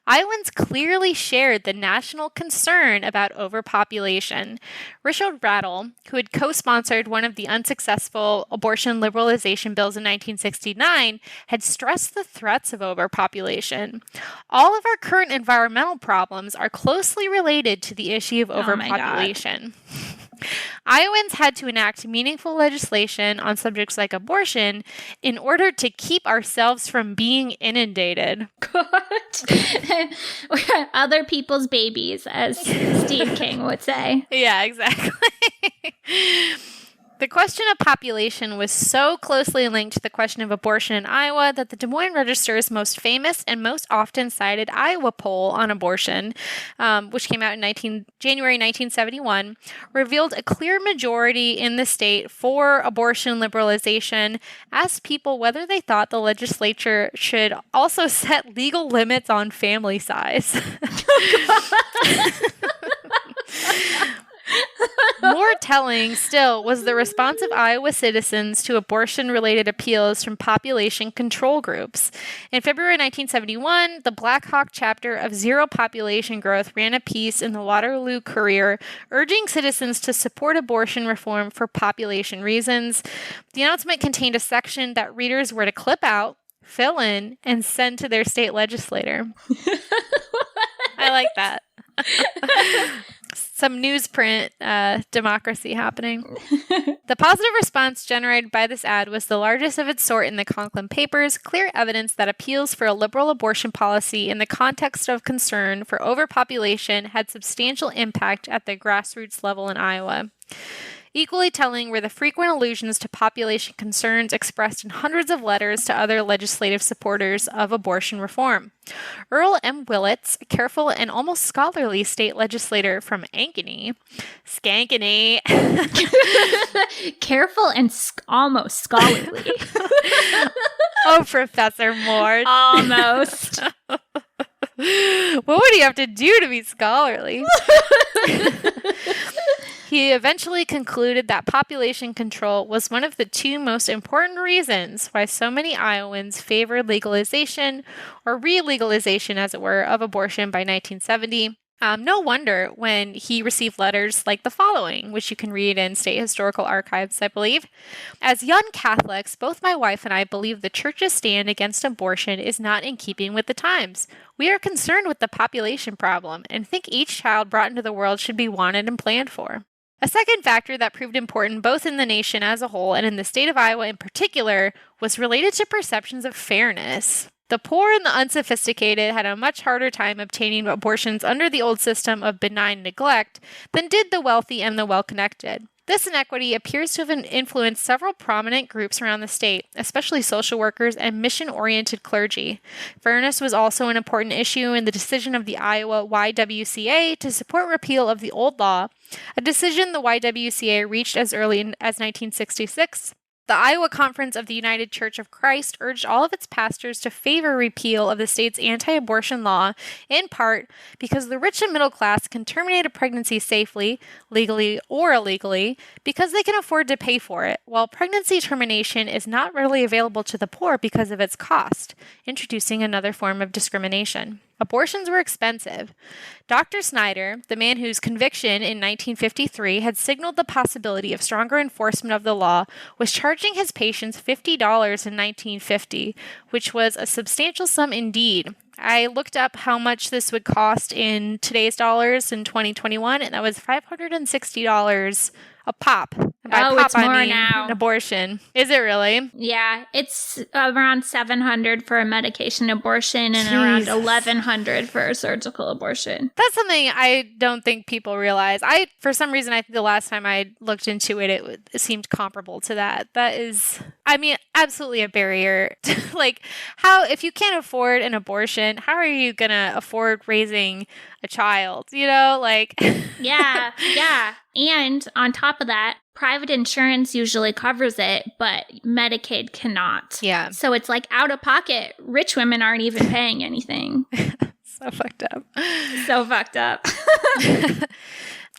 Iowans clearly shared the national concern about overpopulation. Richard Rattle, who had co-sponsored one of the unsuccessful abortion liberalization bills in 1969, had stressed the threats of overpopulation. All of our current environmental problems are closely related to the issue of overpopulation. Iowans had to enact meaningful legislation on subjects like abortion in order to keep ourselves from being inundated. Other people's babies, as Steve King would say. Yeah, exactly. The question of population was so closely linked to the question of abortion in Iowa that the Des Moines Register's most famous and most often cited Iowa poll on abortion, which came out in January 1971, revealed a clear majority in the state for abortion liberalization, asked people whether they thought the legislature should also set legal limits on family size. More telling still was the response of Iowa citizens to abortion-related appeals from population control groups. In February 1971, the Black Hawk chapter of Zero Population Growth ran a piece in the Waterloo Courier urging citizens to support abortion reform for population reasons. The announcement contained a section that readers were to clip out, fill in, and send to their state legislator. I like that. Some newsprint democracy happening. The positive response generated by this ad was the largest of its sort in the Conklin papers, clear evidence that appeals for a liberal abortion policy in the context of concern for overpopulation had substantial impact at the grassroots level in Iowa. Equally telling were the frequent allusions to population concerns expressed in hundreds of letters to other legislative supporters of abortion reform. Earl M. Willits, a careful and almost scholarly state legislator from Ankeny, Skankeny. Careful and almost scholarly. Oh, Professor Moore. Almost. What would he have to do to be scholarly? He eventually concluded that population control was one of the two most important reasons why so many Iowans favored legalization, or re-legalization as it were, of abortion by 1970. No wonder when he received letters like the following, which you can read in State Historical Archives, I believe. As young Catholics, both my wife and I believe the Church's stand against abortion is not in keeping with the times. We are concerned with the population problem and think each child brought into the world should be wanted and planned for. A second factor that proved important both in the nation as a whole and in the state of Iowa in particular was related to perceptions of fairness. The poor and the unsophisticated had a much harder time obtaining abortions under the old system of benign neglect than did the wealthy and the well-connected. This inequity appears to have influenced several prominent groups around the state, especially social workers and mission-oriented clergy. Fairness was also an important issue in the decision of the Iowa YWCA to support repeal of the old law, a decision the YWCA reached as early as 1966. The Iowa Conference of the United Church of Christ urged all of its pastors to favor repeal of the state's anti-abortion law, in part because the rich and middle class can terminate a pregnancy safely, legally or illegally, because they can afford to pay for it, while pregnancy termination is not readily available to the poor because of its cost, introducing another form of discrimination. Abortions were expensive. Dr. Snyder, the man whose conviction in 1953 had signaled the possibility of stronger enforcement of the law, was charging his patients $50 in 1950, which was a substantial sum indeed. I looked up how much this would cost in today's dollars in 2021, and that was $560 a pop. And by pop, it's more I mean now. an abortion. Is it really? Yeah, it's around $700 for a medication abortion and around $1,100 for a surgical abortion. That's something I don't think people realize. For some reason, I think the last time I looked into it, it seemed comparable to that. That is, absolutely a barrier. Like, if you can't afford an abortion, how are you going to afford raising a child? Yeah. And on top of that, private insurance usually covers it, but Medicaid cannot. Yeah. So it's like out of pocket. Rich women aren't even paying anything. So fucked up. So fucked up.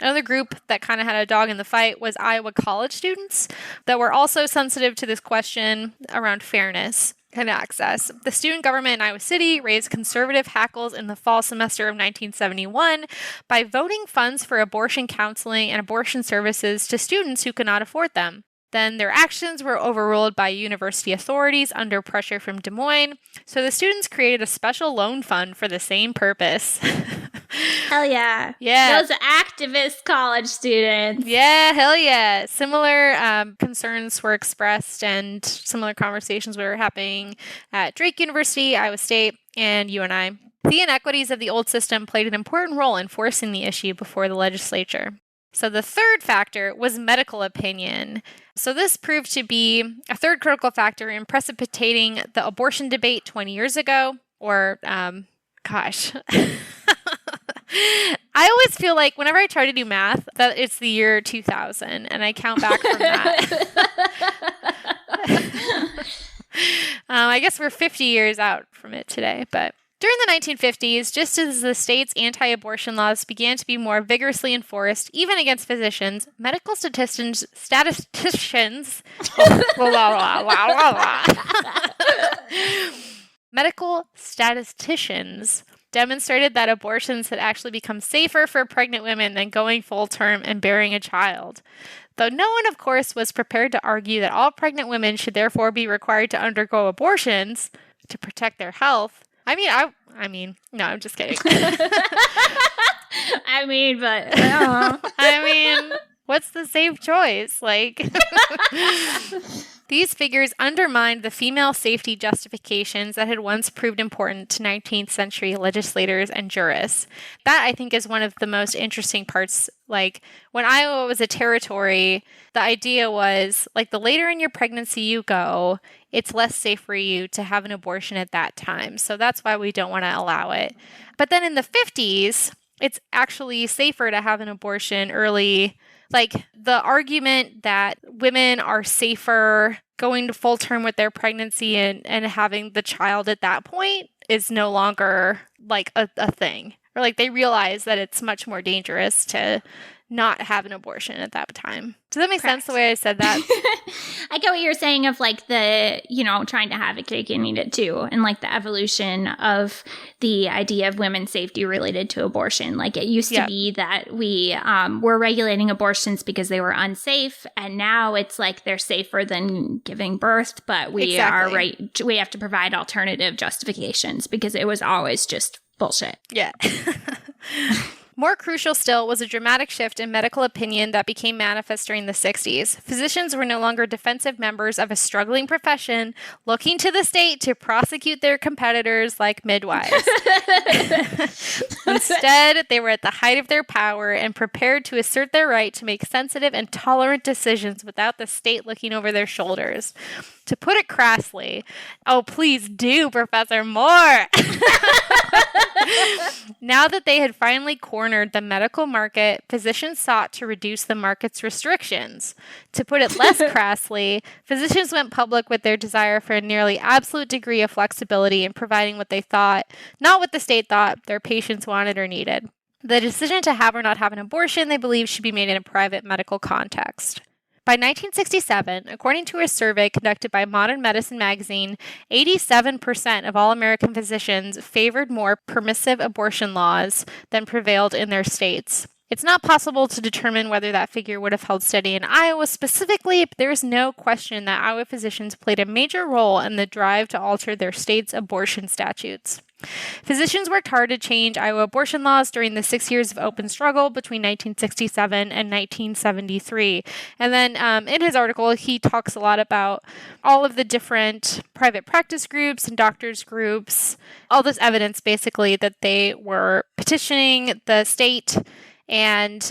Another group that kind of had a dog in the fight was Iowa college students that were also sensitive to this question around fairness and access. The student government in Iowa City raised conservative hackles in the fall semester of 1971 by voting funds for abortion counseling and abortion services to students who could not afford them. Then their actions were overruled by university authorities under pressure from Des Moines, so the students created a special loan fund for the same purpose. Hell yeah. Yeah. Those activist college students. Yeah, hell yeah. Similar concerns were expressed and similar conversations were happening at Drake University, Iowa State, and UNI. The inequities of the old system played an important role in forcing the issue before the legislature. So the third factor was medical opinion. So this proved to be a third critical factor in precipitating the abortion debate 20 years ago, or, gosh. I always feel like whenever I try to do math, that it's the year 2000, and I count back from that. I guess we're 50 years out from it today, but during the 1950s, just as the state's anti-abortion laws began to be more vigorously enforced, even against physicians, medical statisticians medical statisticians demonstrated that abortions had actually become safer for pregnant women than going full term and bearing a child. Though no one, of course, was prepared to argue that all pregnant women should therefore be required to undergo abortions to protect their health. I mean, no, I'm just kidding. What's the safe choice? These figures undermined the female safety justifications that had once proved important to 19th century legislators and jurists. That, I think, is one of the most interesting parts. When Iowa was a territory, the idea was, the later in your pregnancy you go, it's less safe for you to have an abortion at that time. So that's why we don't want to allow it. But then in the 50s, it's actually safer to have an abortion early. The argument that women are safer going to full term with their pregnancy and having the child at that point is no longer a thing. Or they realize that it's much more dangerous to not have an abortion at that time. Does that make sense the way I said that? I get what you're saying of the, trying to have a cake and eat it too. And the evolution of the idea of women's safety related to abortion. It used to be that we were regulating abortions because they were unsafe. And now it's they're safer than giving birth. But we we have to provide alternative justifications because it was always just bullshit. Yeah. More crucial still was a dramatic shift in medical opinion that became manifest during the 60s. Physicians were no longer defensive members of a struggling profession looking to the state to prosecute their competitors like midwives. Instead, they were at the height of their power and prepared to assert their right to make sensitive and tolerant decisions without the state looking over their shoulders. To put it crassly, oh, please do, Professor Moore. Now that they had finally cornered the medical market, physicians sought to reduce the market's restrictions. To put it less crassly, physicians went public with their desire for a nearly absolute degree of flexibility in providing what they thought, not what the state thought their patients wanted or needed. The decision to have or not have an abortion, they believed, should be made in a private medical context. By 1967, according to a survey conducted by Modern Medicine magazine, 87% of all American physicians favored more permissive abortion laws than prevailed in their states. It's not possible to determine whether that figure would have held steady in Iowa specifically, but there is no question that Iowa physicians played a major role in the drive to alter their state's abortion statutes. Physicians worked hard to change Iowa abortion laws during the 6 years of open struggle between 1967 and 1973. And then in his article, he talks a lot about all of the different private practice groups and doctors groups, all this evidence basically that they were petitioning the state and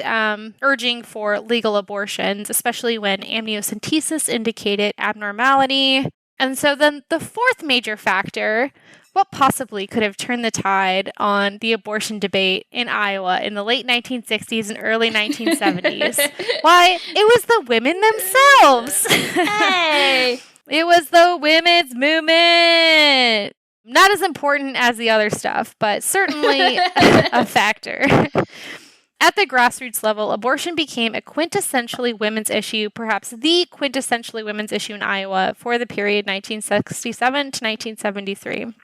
urging for legal abortions, especially when amniocentesis indicated abnormality. And so then the fourth major factor, what possibly could have turned the tide on the abortion debate in Iowa in the late 1960s and early 1970s? Why, it was the women themselves. Hey! It was the women's movement. Not as important as the other stuff, but certainly a factor. At the grassroots level, abortion became a quintessentially women's issue, perhaps the quintessentially women's issue in Iowa for the period 1967 to 1973.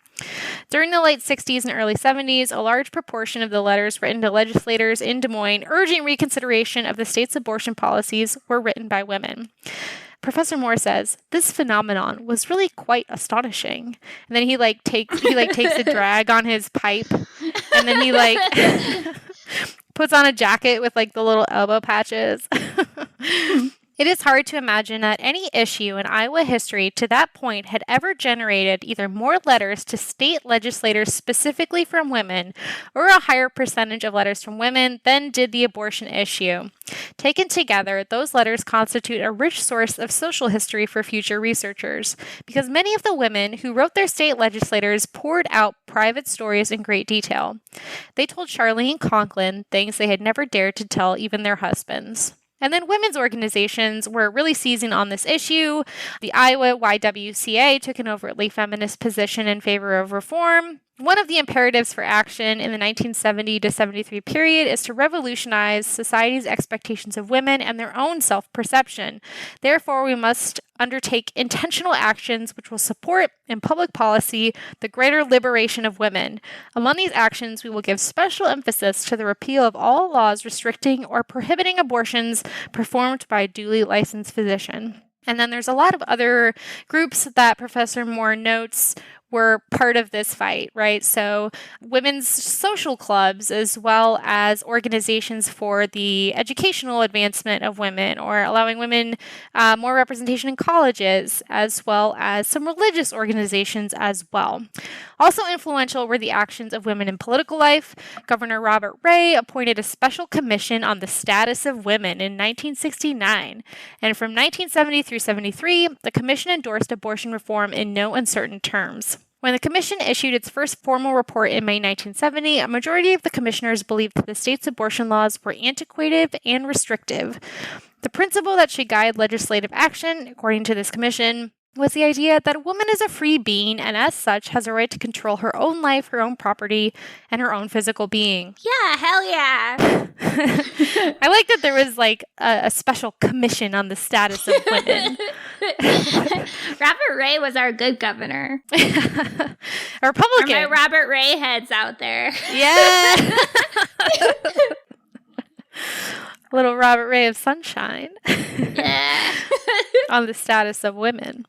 During the late 60s and early 70s, a large proportion of the letters written to legislators in Des Moines urging reconsideration of the state's abortion policies were written by women. Professor Moore says, this phenomenon was really quite astonishing. And then he takes a drag on his pipe, and then he puts on a jacket with the little elbow patches. It is hard to imagine that any issue in Iowa history to that point had ever generated either more letters to state legislators specifically from women or a higher percentage of letters from women than did the abortion issue. Taken together, those letters constitute a rich source of social history for future researchers, because many of the women who wrote their state legislators poured out private stories in great detail. They told Charlene Conklin things they had never dared to tell even their husbands. And then women's organizations were really seizing on this issue. The Iowa YWCA took an overtly feminist position in favor of reform. One of the imperatives for action in the 1970 to 73 period is to revolutionize society's expectations of women and their own self-perception. Therefore, we must undertake intentional actions which will support in public policy the greater liberation of women. Among these actions, we will give special emphasis to the repeal of all laws restricting or prohibiting abortions performed by a duly licensed physician. And then there's a lot of other groups that Professor Moore notes were part of this fight, right? So women's social clubs, as well as organizations for the educational advancement of women or allowing women more representation in colleges, as well as some religious organizations as well. Also influential were the actions of women in political life. Governor Robert Ray appointed a special commission on the status of women in 1969. And from 1970 through 73, the commission endorsed abortion reform in no uncertain terms. When the commission issued its first formal report in May 1970, a majority of the commissioners believed that the state's abortion laws were antiquated and restrictive. The principle that should guide legislative action, according to this commission, was the idea that a woman is a free being and as such has a right to control her own life, her own property, and her own physical being. Yeah, hell yeah. I like that there was like a special commission on the status of women. Robert Ray was our good governor. A Republican. For my Robert Ray heads out there. Yeah. Little Robert Ray of sunshine. Yeah. On the status of women.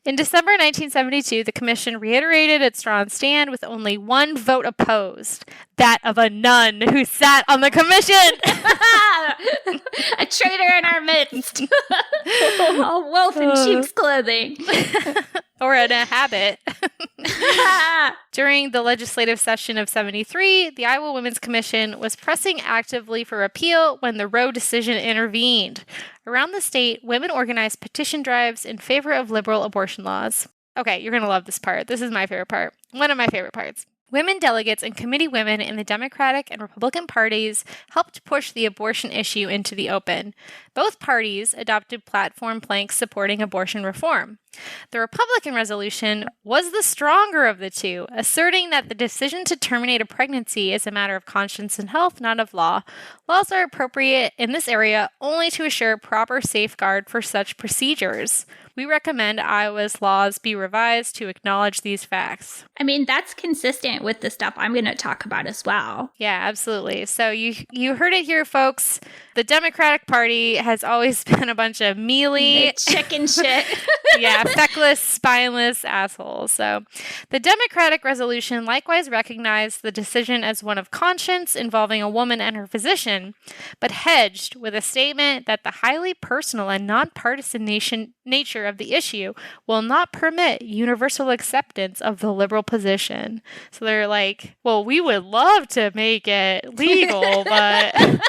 In December 1972, the commission reiterated its strong stand with only one vote opposed, that of a nun who sat on the commission. A traitor in our midst. A wolf in sheep's clothing. Or in a habit. During the legislative session of 73, the Iowa Women's Commission was pressing actively for repeal when the Roe decision intervened. Around the state, women organized petition drives in favor of liberal abortion laws. Okay, you're going to love this part. This is my favorite part. One of my favorite parts. Women delegates and committee women in the Democratic and Republican parties helped push the abortion issue into the open. Both parties adopted platform planks supporting abortion reform. The Republican resolution was the stronger of the two, asserting that the decision to terminate a pregnancy is a matter of conscience and health, not of law. Laws are appropriate in this area only to assure proper safeguard for such procedures. We recommend Iowa's laws be revised to acknowledge these facts. I mean, that's consistent with the stuff I'm going to talk about as well. Yeah, absolutely. So you heard it here, folks. The Democratic Party has always been a bunch of mealy, chicken shit. Yeah, feckless, spineless assholes. So the Democratic resolution likewise recognized the decision as one of conscience involving a woman and her physician, but hedged with a statement that the highly personal and nonpartisan nature of the issue will not permit universal acceptance of the liberal position. So they're like, well, we would love to make it legal, but...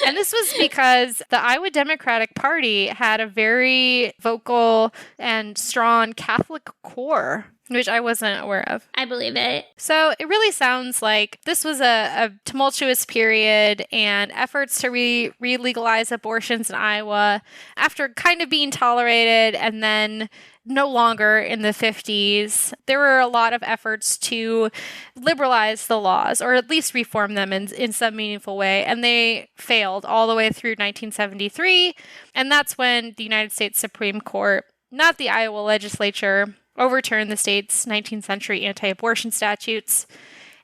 And this was because the Iowa Democratic Party had a very vocal and strong Catholic core, which I wasn't aware of. I believe it. So it really sounds like this was a tumultuous period, and efforts to re-legalize abortions in Iowa, after kind of being tolerated and then no longer in the 50s, there were a lot of efforts to liberalize the laws, or at least reform them in some meaningful way, and they failed all the way through 1973, and that's when the United States Supreme Court, not the Iowa legislature, overturned the state's 19th century anti-abortion statutes.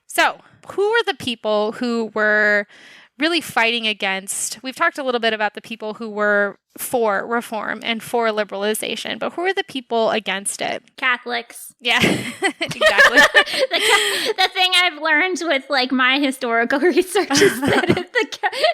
So, who were the people who were really fighting against, we've talked a little bit about the people who were for reform and for liberalization, but who are the people against it? Catholics. Yeah, exactly. The thing I've learned with like my historical research is that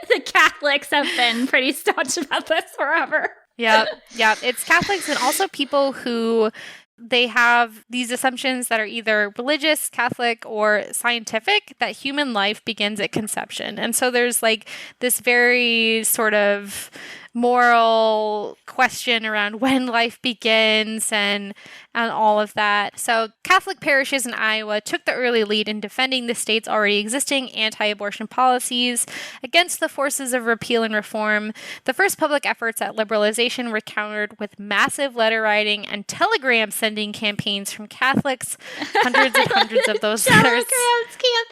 the Catholics have been pretty staunch about this forever. Yeah. It's Catholics and also people who they have these assumptions that are either religious, Catholic, or scientific, that human life begins at conception. And so there's like this very sort of moral question around when life begins and all of that. So Catholic parishes in Iowa took the early lead in defending the state's already existing anti-abortion policies against the forces of repeal and reform. The first public efforts at liberalization were countered with massive letter writing and telegram sending campaigns from Catholics. Hundreds of those letters.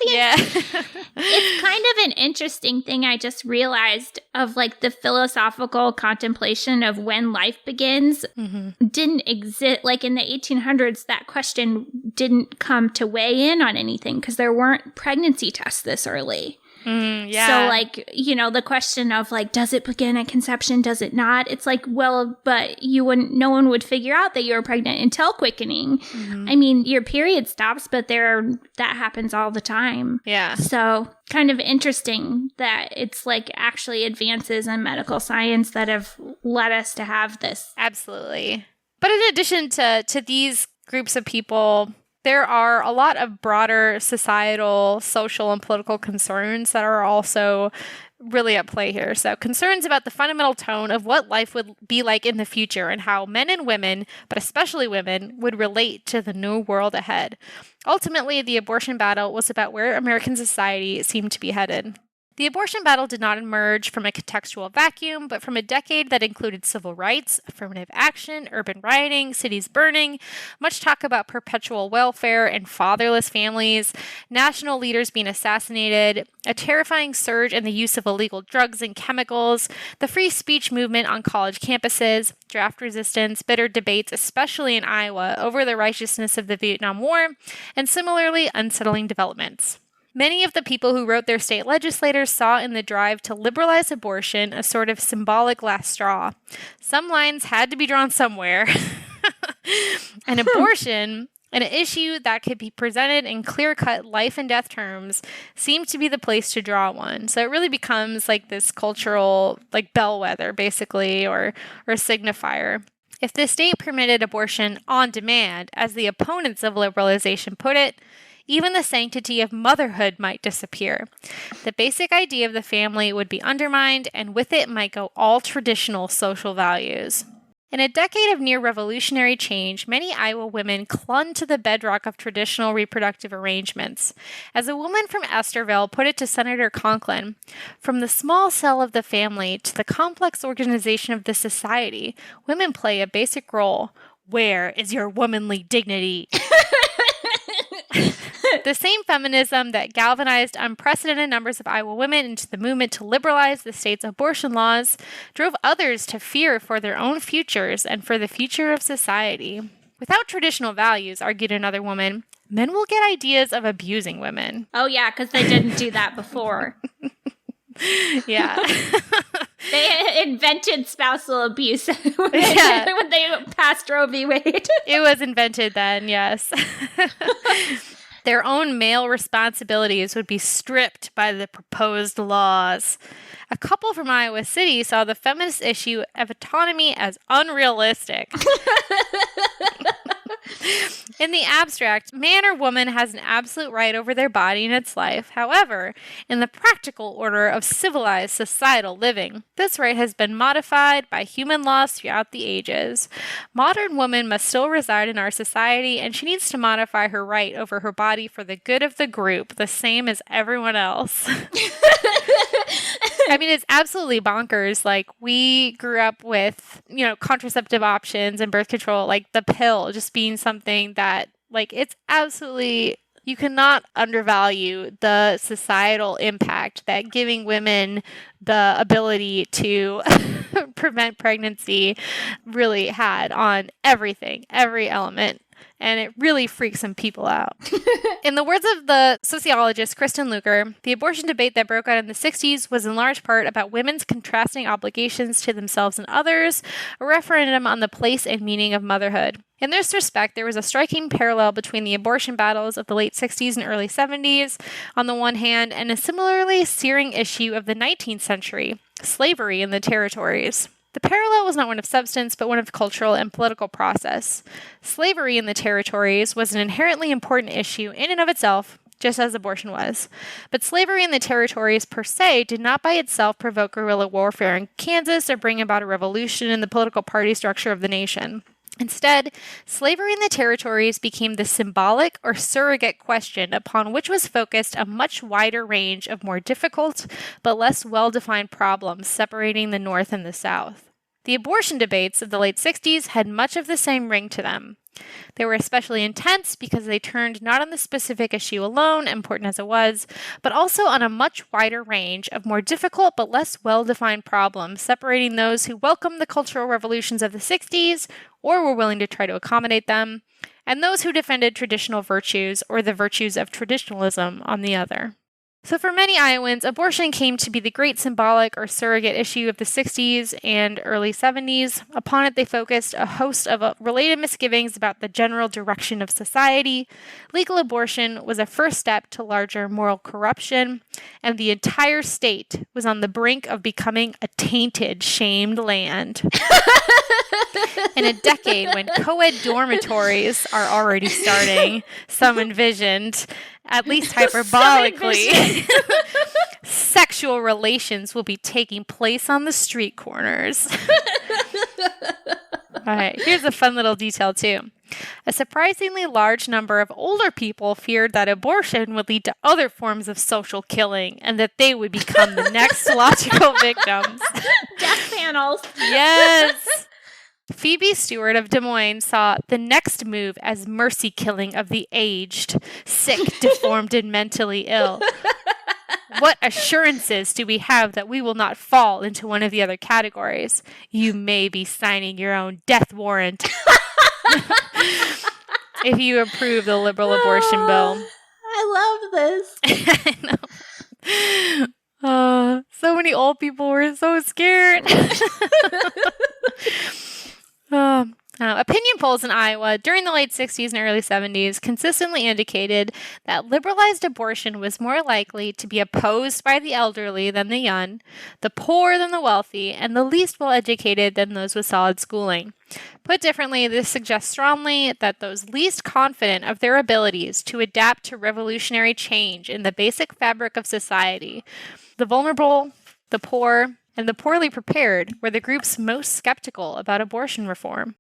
Yeah. It's kind of an interesting thing I just realized of like the philosophical contemplation of when life begins didn't exist. Like in the 1800s, that question didn't come to weigh in on anything because there weren't pregnancy tests this early. Yeah. So like, you know, the question of like, does it begin at conception? Does it not? It's like, well, but no one would figure out that you were pregnant until quickening. I mean, your period stops, but that happens all the time. Yeah. So kind of interesting that it's like actually advances in medical science that have led us to have this. Absolutely. But in addition to these groups of people, there are a lot of broader societal, social, and political concerns that are also really at play here. So concerns about the fundamental tone of what life would be like in the future and how men and women, but especially women, would relate to the new world ahead. Ultimately, the abortion battle was about where American society seemed to be headed. The abortion battle did not emerge from a contextual vacuum, but from a decade that included civil rights, affirmative action, urban rioting, cities burning, much talk about perpetual welfare and fatherless families, national leaders being assassinated, a terrifying surge in the use of illegal drugs and chemicals, the free speech movement on college campuses, draft resistance, bitter debates, especially in Iowa, over the righteousness of the Vietnam War, and similarly unsettling developments. Many of the people who wrote their state legislators saw in the drive to liberalize abortion a sort of symbolic last straw. Some lines had to be drawn somewhere. And abortion, an issue that could be presented in clear-cut life and death terms, seemed to be the place to draw one. So it really becomes like this cultural like bellwether, basically, or signifier. If the state permitted abortion on demand, as the opponents of liberalization put it, even the sanctity of motherhood might disappear. The basic idea of the family would be undermined, and with it might go all traditional social values. In a decade of near-revolutionary change, many Iowa women clung to the bedrock of traditional reproductive arrangements. As a woman from Esterville put it to Senator Conklin, "From the small cell of the family to the complex organization of the society, women play a basic role. Where is your womanly dignity?" The same feminism that galvanized unprecedented numbers of Iowa women into the movement to liberalize the state's abortion laws drove others to fear for their own futures and for the future of society. Without traditional values, argued another woman, men will get ideas of abusing women. Oh, yeah, because they didn't do that before. Yeah. They invented spousal abuse when they passed Roe v. Wade. It was invented then, yes. Their own male responsibilities would be stripped by the proposed laws. A couple from Iowa City saw the feminist issue of autonomy as unrealistic. In the abstract, man or woman has an absolute right over their body and its life. However, in the practical order of civilized societal living, this right has been modified by human laws throughout the ages. Modern woman must still reside in our society, and she needs to modify her right over her body for the good of the group, the same as everyone else. I mean, it's absolutely bonkers. Like, we grew up with, contraceptive options and birth control, like the pill just being something that, like, it's absolutely, you cannot undervalue the societal impact that giving women the ability to prevent pregnancy really had on everything, every element and it really freaks some people out. In the words of the sociologist Kristen Luker, the abortion debate that broke out in the 60s was in large part about women's contrasting obligations to themselves and others, a referendum on the place and meaning of motherhood. In this respect, there was a striking parallel between the abortion battles of the late 60s and early 70s, on the one hand, and a similarly searing issue of the 19th century, slavery in the territories. The parallel was not one of substance, but one of cultural and political process. Slavery in the territories was an inherently important issue in and of itself, just as abortion was. But slavery in the territories per se did not by itself provoke guerrilla warfare in Kansas or bring about a revolution in the political party structure of the nation. Instead, slavery in the territories became the symbolic or surrogate question upon which was focused a much wider range of more difficult but less well-defined problems separating the North and the South. The abortion debates of the late 60s had much of the same ring to them. They were especially intense because they turned not on the specific issue alone, important as it was, but also on a much wider range of more difficult but less well-defined problems, separating those who welcomed the cultural revolutions of the 60s or were willing to try to accommodate them, and those who defended traditional virtues or the virtues of traditionalism on the other. So for many Iowans, abortion came to be the great symbolic or surrogate issue of the 60s and early 70s. Upon it, they focused a host of related misgivings about the general direction of society. Legal abortion was a first step to larger moral corruption, and the entire state was on the brink of becoming a tainted, shamed land. In a decade when co-ed dormitories are already starting, some envisioned, at least hyperbolically, sexual relations will be taking place on the street corners. All right, here's a fun little detail too. A surprisingly large number of older people feared that abortion would lead to other forms of social killing and that they would become the next logical victims. Death panels. Yes. Phoebe Stewart of Des Moines saw the next move as mercy killing of the aged, sick, deformed, and mentally ill. What assurances do we have that we will not fall into one of the other categories? You may be signing your own death warrant if you approve the liberal abortion bill. I love this. I know. So many old people were so scared. Opinion polls in Iowa during the late 60s and early 70s consistently indicated that liberalized abortion was more likely to be opposed by the elderly than the young, the poor than the wealthy, and the least well-educated than those with solid schooling. Put differently, this suggests strongly that those least confident of their abilities to adapt to revolutionary change in the basic fabric of society, the vulnerable, the poor, and the poorly prepared, were the groups most skeptical about abortion reform.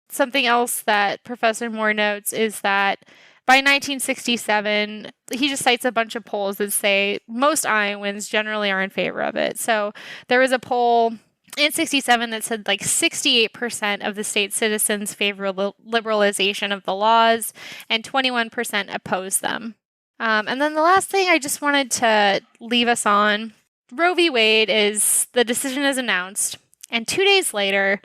Something else that Professor Moore notes is that by 1967, he just cites a bunch of polls that say most Iowans generally are in favor of it. So there was a poll in 67 that said like 68% of the state's citizens favor liberalization of the laws and 21% oppose them. And then the last thing I just wanted to leave us on, Roe v. Wade the decision is announced, and 2 days later,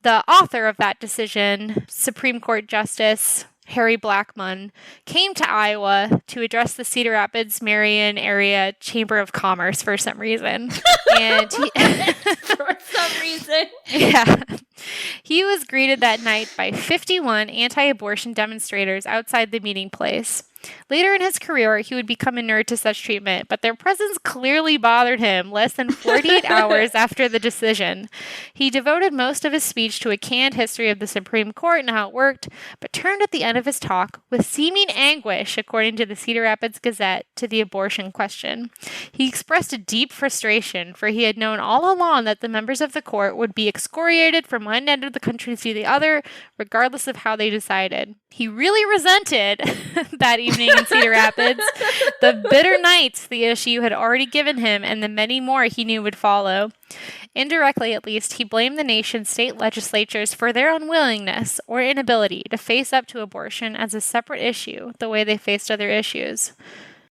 the author of that decision, Supreme Court Justice Harry Blackmun, came to Iowa to address the Cedar Rapids, Marion area Chamber of Commerce for some reason. And For some reason. Yeah. He was greeted that night by 51 anti-abortion demonstrators outside the meeting place. Later in his career, he would become inured to such treatment, but their presence clearly bothered him less than 48 hours after the decision. He devoted most of his speech to a canned history of the Supreme Court and how it worked, but turned at the end of his talk, with seeming anguish, according to the Cedar Rapids Gazette, to the abortion question. He expressed a deep frustration, for he had known all along that the members of the court would be excoriated from one end of the country to the other, regardless of how they decided. He really resented that evening in Cedar Rapids, the bitter nights the issue had already given him, and the many more he knew would follow. Indirectly, at least, he blamed the nation's state legislatures for their unwillingness or inability to face up to abortion as a separate issue, the way they faced other issues.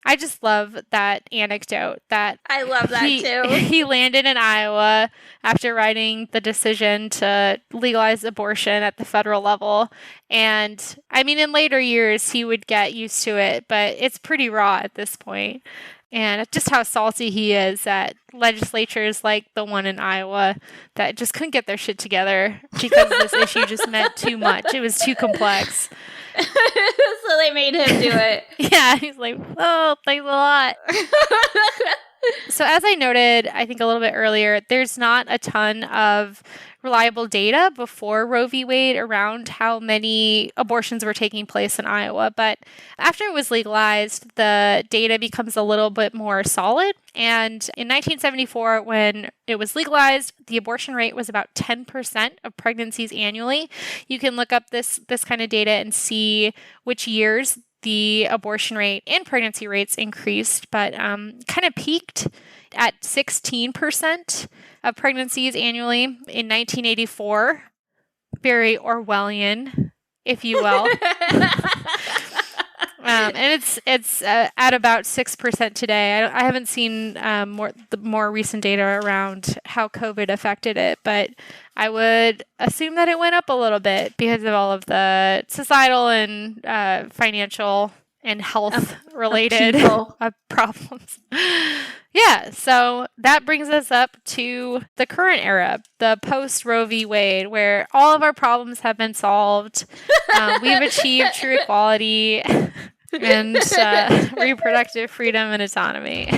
I just love that anecdote that I love that too. He landed in Iowa after writing the decision to legalize abortion at the federal level. And I mean, in later years, he would get used to it, but it's pretty raw at this point. And just how salty he is at legislatures like the one in Iowa that just couldn't get their shit together because this issue just meant too much. It was too complex. So they made him do it. Yeah, he's like, oh, thanks a lot. So as I noted, I think a little bit earlier, there's not a ton of reliable data before Roe v. Wade around how many abortions were taking place in Iowa. But after it was legalized, the data becomes a little bit more solid. And in 1974, when it was legalized, the abortion rate was about 10% of pregnancies annually. You can look up this kind of data and see which years the abortion rate and pregnancy rates increased, but kind of peaked at 16% of pregnancies annually in 1984. Very Orwellian, if you will. And it's at about 6% today. I haven't seen the more recent data around how COVID affected it, but I would assume that it went up a little bit because of all of the societal and financial and health related problems. Yeah, so that brings us up to the current era, the post Roe v. Wade, where all of our problems have been solved. We've achieved true equality and reproductive freedom and autonomy.